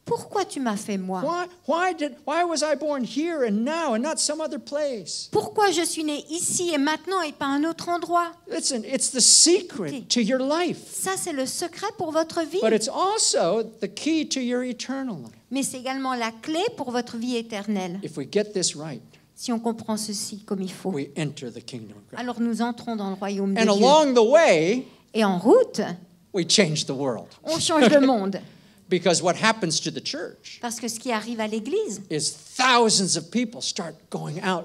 Pourquoi tu m'as fait moi?
Why was I born here and now and not some other place?
Pourquoi je suis né ici et maintenant et pas un autre endroit?
Listen, it's the secret to your life,
Ça, c'est le secret pour votre vie.
but it's also the key to your eternal life.
Mais c'est également la clé pour votre vie éternelle.
If we get this right,
Si on comprend ceci comme il faut,
we enter the kingdom of God.
alors nous entrons dans le royaume de
And
Dieu.
along the way,
Et en route,
we change the world.
on change le monde.
Because what happens to the church
Parce que ce qui arrive à l'Église,
is thousands of people start going out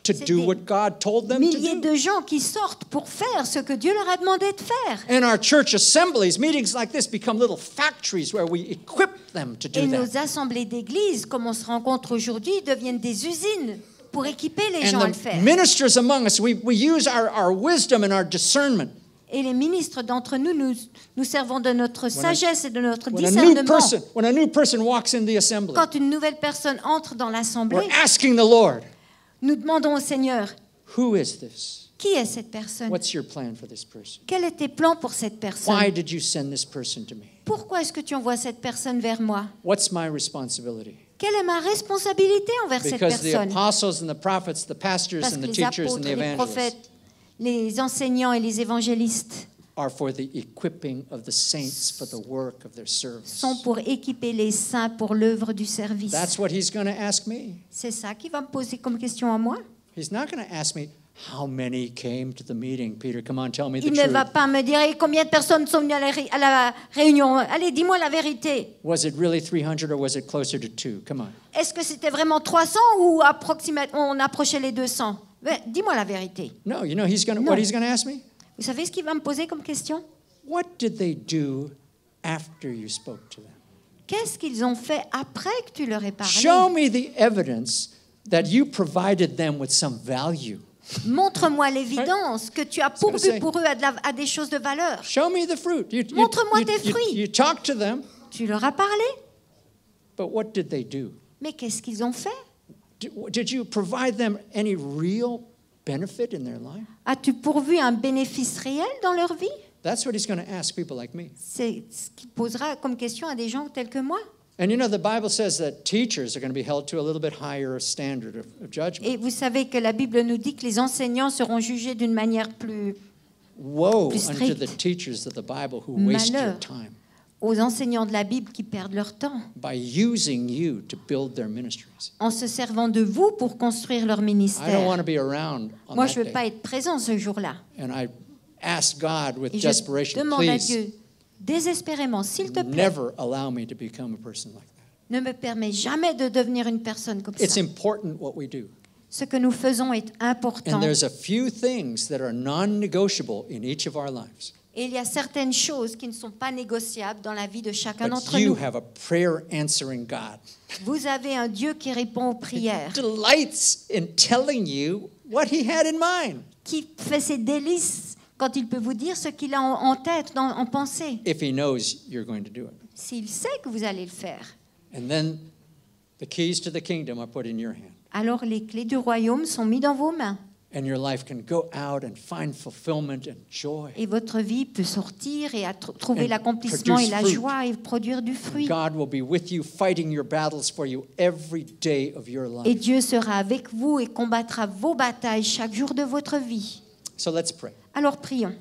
to
C'est
do
des
what God told them to
milliers
do.
de gens qui sortent pour faire ce que Dieu leur a demandé de faire.
And our church assemblies, meetings like this, become little factories where we equip them to
Et
do that.
nos assemblées d'église, comme on se rencontre aujourd'hui, deviennent des usines pour équiper les gens à
And
le
the
faire.
ministers among us, we use our wisdom and our discernment.
Et les ministres d'entre nous, nous servons de notre sagesse et de notre
When
discernement.
a new person walks in the assembly,
Quand une nouvelle personne entre dans l'assemblée,
we're asking the Lord,
nous demandons au Seigneur,
who is this?
qui est cette personne?
What's your plan for this person?
Quels étaient tes plans pour cette
Why
personne?
did you send this person to me?
Pourquoi est-ce que tu envoies cette personne vers moi?
What's my responsibility?
Quelle est ma responsabilité envers cette
Because the
personne?
apostles and the prophets, the pastors
Parce
and
que
the
les
teachers and
apôtres,
the
les
evangelists
prophètes, les enseignants et les évangélistes
are for the equipping of the saints for the work of their service.
sont pour équiper les saints pour l'œuvre du service.
That's what he's going to ask me.
C'est ça qu'il va me poser comme question à moi.
He's not going to ask me, how many came to the meeting? Peter, come on, tell me the
Il ne va
truth.
pas me dire Eh, combien de personnes sont venues à la réunion. Allez, dis-moi la vérité.
Was it really 300 or was it closer to 2? Come on.
Est-ce que c'était vraiment 300 ou approximativement on approchait les 200? Dis-moi la vérité.
No, you know what
No.
he's going to ask me?
Vous savez ce qu'il va me poser comme question?
What did they do after you spoke to them?
Qu'est-ce qu'ils ont fait après que tu leur aies parlé?
Show me the evidence that you provided them with some value.
Montre-moi l'évidence que tu as
gonna
pourvu
say-
pour eux à des choses de valeur.
Show me the fruit.
Montre-moi tes fruits.
You talked to them,
Tu leur as parlé,
but what did they do?
mais qu'est-ce qu'ils ont fait?
Did you provide them any real benefit in their life?
As-tu pourvu un bénéfice réel dans leur vie?
That's what he's going to ask people like me.
C'est ce qu'il posera comme question à des gens tels que moi.
And you know, the Bible says that teachers are going to be held to a little bit higher standard of judgment.
Et vous savez que la Bible nous dit que les enseignants seront jugés d'une manière plus...
Woe
plus
unto the
strict.
teachers of the Bible who waste your
Malheur
time
aux enseignants de la Bible qui perdent leur temps
by using you to build their ministries.
en se servant de vous pour construire leur
I don't
ministère.
want to be around on
Moi,
that
je ne veux
day.
pas être présent ce jour-là.
And I ask God with
Et je
desperation,
demande à
please
Dieu, désespérément, s'il te plaît,
never allow me to become a person like that.
ne me permets jamais de devenir une personne comme
It's
ça.
important what we do.
Ce que nous faisons est important.
And there's a few things that are non-negotiable in each of our lives.
Et il y a certaines choses qui ne sont pas négociables dans la vie de chacun
But
d'entre
you
nous.
have a prayer-answering God.
Vous avez un Dieu qui répond aux prières,
Delights in telling you what he had in mind.
qui fait ses délices quand il peut vous dire ce qu'il a en tête, en pensée,
If he knows you're going to do it.
s'il sait que vous allez le faire.
And then The keys to the kingdom are put in your hand.
alors les clés du royaume sont mises dans vos mains.
And your life can go out and find fulfillment and joy.
Et votre vie peut sortir et trouver
And
l'accomplissement et la
produce fruit.
joie et produire du fruit.
God will be with you, fighting your battles for you every day of your
Et
life.
Dieu sera avec vous et combattra vos batailles chaque jour de votre vie.
So let's pray.
Alors prions.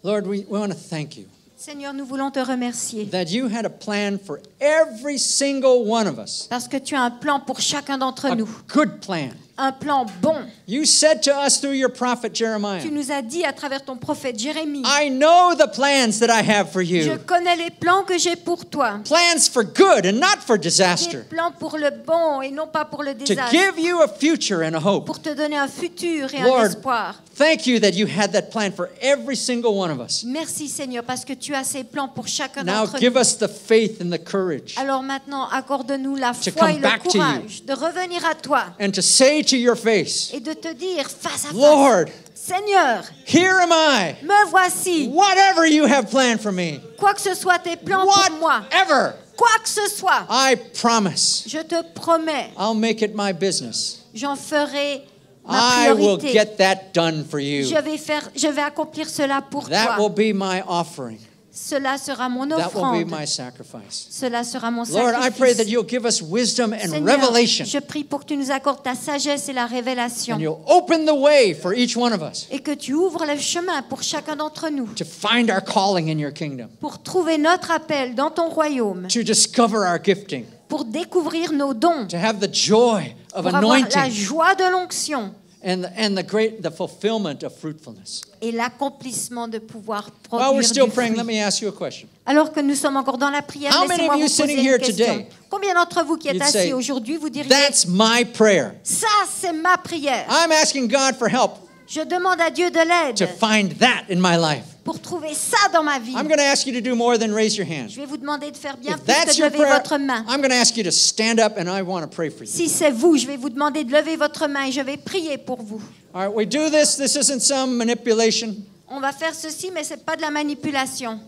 Lord, we want to thank you
Seigneur, nous voulons te remercier
that you had a plan for every single one of us.
parce que tu as un plan pour chacun d'entre
A
nous.
good plan.
Un plan bon.
You said to us through your prophet
Tu
Jeremiah,
nous as dit à travers ton prophète Jérémie,
I know the plans that I have for
je
you.
connais les plans que j'ai pour toi.
Plans for good and not for
Des
disaster.
plans pour le bon et non pas pour le
To
désastre.
give you a future and a hope.
Pour te donner un futur et
Lord,
un espoir.
Thank you that you had that plan for every single one of us.
Merci Seigneur parce que tu as ces plans pour chacun
Now
d'entre
give
nous.
us the faith and the courage
Alors maintenant, accorde-nous la
To
foi
come
et le
back to you.
courage de revenir à toi
and to say to your face,
et de te dire face à face,
Lord,
Seigneur,
here am I.
me voici.
Whatever you have planned for me,
Quoi que ce soit tes plans pour moi,
whatever,
quoi que ce soit,
I promise
je te promets,
I'll make it my business.
j'en ferai ma
I will
priorité.
get that done for you.
Je vais accomplir cela pour
That will
toi.
be my offering.
Cela sera mon
That will be
offrande.
my sacrifice.
Cela sera mon
Lord, I pray that
sacrifice.
you'll give us wisdom and
Seigneur,
revelation,
je prie pour que tu nous accordes ta sagesse et la révélation
and you'll open the way for each one of us
et que tu ouvres le chemin pour chacun d'entre nous
to find our calling in your kingdom,
pour trouver notre appel dans ton royaume,
to discover our gifting,
pour découvrir nos dons,
to have the joy of
pour avoir la
anointing
joie de l'onction
and the fulfillment of fruitfulness.
et l'accomplissement de pouvoir
While we're
produire
still
du
praying, let
fruit.
me ask you a question.
Alors que nous sommes encore dans la prière,
How many
laissez-moi
of you
vous poser
sitting
une
here
question.
today,
Combien d'entre vous qui êtes
you'd
assis
say,
aujourd'hui, vous diriez,
That's my prayer.
ça c'est ma prière.
I'm asking God for help
Je demande à Dieu de
to
l'aide
find that in my life.
pour trouver ça dans ma vie.
I'm going to ask you to do more than raise your hand.
Je vais vous demander de faire bien
If
plus que
that's
de
your
lever
prayer,
votre main.
I'm going to ask you to stand up and I want to pray for you.
Si c'est vous, je vais vous demander de lever votre main et je vais prier pour vous.
All right, we do this. This isn't some manipulation.
On va faire ceci, mais ce n'est pas de la manipulation.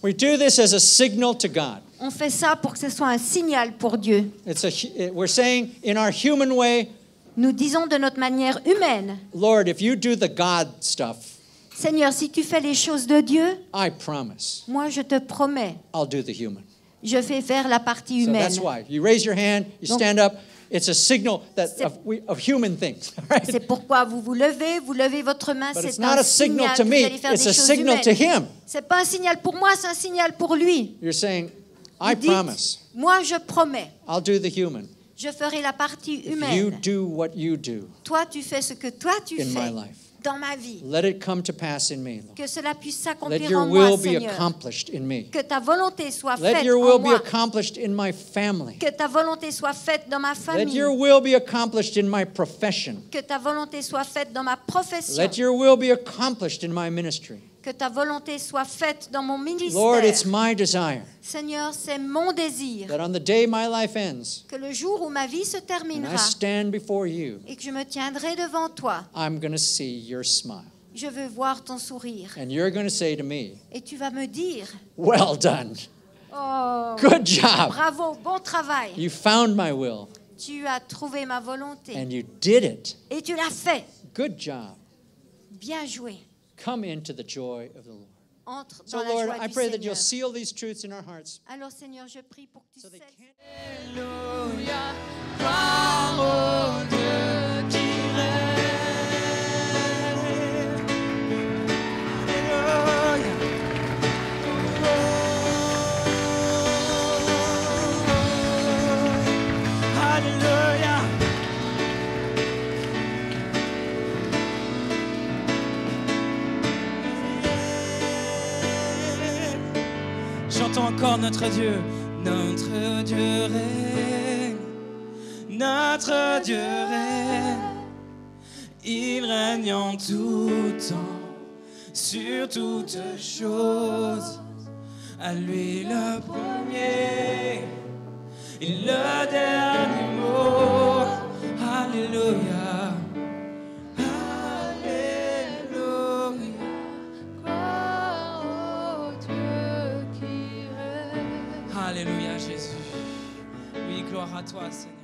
We do this as a signal to God.
On fait ça pour que ce soit un signal pour Dieu.
We're saying in our human way,
Nous disons de notre manière humaine,
Lord, if you do the God stuff,
Seigneur, si tu fais les choses de Dieu,
I promise
moi je te promets,
I'll do the human.
je vais faire la partie
So
humaine.
that's why. You raise your hand, you
Donc-
stand up. It's a signal that
C'est-
of human things. Right?
C'est pourquoi vous levez votre main,
But it's
c'est
not
un
a signal
signal
to
que
me,
vous allez faire
it's
des
a
choses
signal to
humaines.
him.
C'est pas un signal pour moi, c'est un signal pour lui.
You're saying, I
Vous dites,
promise
moi je promets,
I'll do the human.
je ferai la partie
If you
humaine.
do what you do
Toi tu fais ce que toi tu
in my
fais
life.
dans ma vie.
Let it come to pass in me, Lord.
Que cela puisse
Let
s'accomplir
your
en moi,
will be
Seigneur.
accomplished in me.
Que ta volonté soit
Let
faite
your
en
will be
moi.
accomplished in my family.
Que ta volonté soit faite dans ma
Let
famille.
your will be accomplished in my profession.
Que ta volonté soit faite dans ma profession.
Let your will be accomplished in my ministry.
Que ta volonté soit faite dans mon ministère.
Lord, it's my desire
Seigneur, c'est mon désir
that on the day my life ends,
que le jour où ma vie se
and
terminera
I stand before you,
et que je me tiendrai devant toi,
I'm going to see your smile.
je veux voir ton sourire.
And you're going to say to me,
Et tu vas me dire,
well done.
oh,
Good job.
bravo, bon travail.
You found my will
Tu as trouvé ma volonté
and you did it.
et tu l'as fait.
Good job.
Bien joué.
Come into the joy of the Lord.
Entre
So
dans la
Lord,
joie
I
du
pray that you'll
Seigneur.
seal these truths in our hearts
Alors Seigneur, je prie pour que tu
so they
scelles
can't
Alléluia, gloire au Dieu qui règne. Alléluia. Alléluia. Chantons encore notre Dieu. Notre Dieu règne. Notre Dieu règne. Il règne en tout temps, sur toutes choses. À lui le premier et le dernier mot. Alléluia. Alléluia. Alléluia, Jésus. Gloire à toi, Seigneur.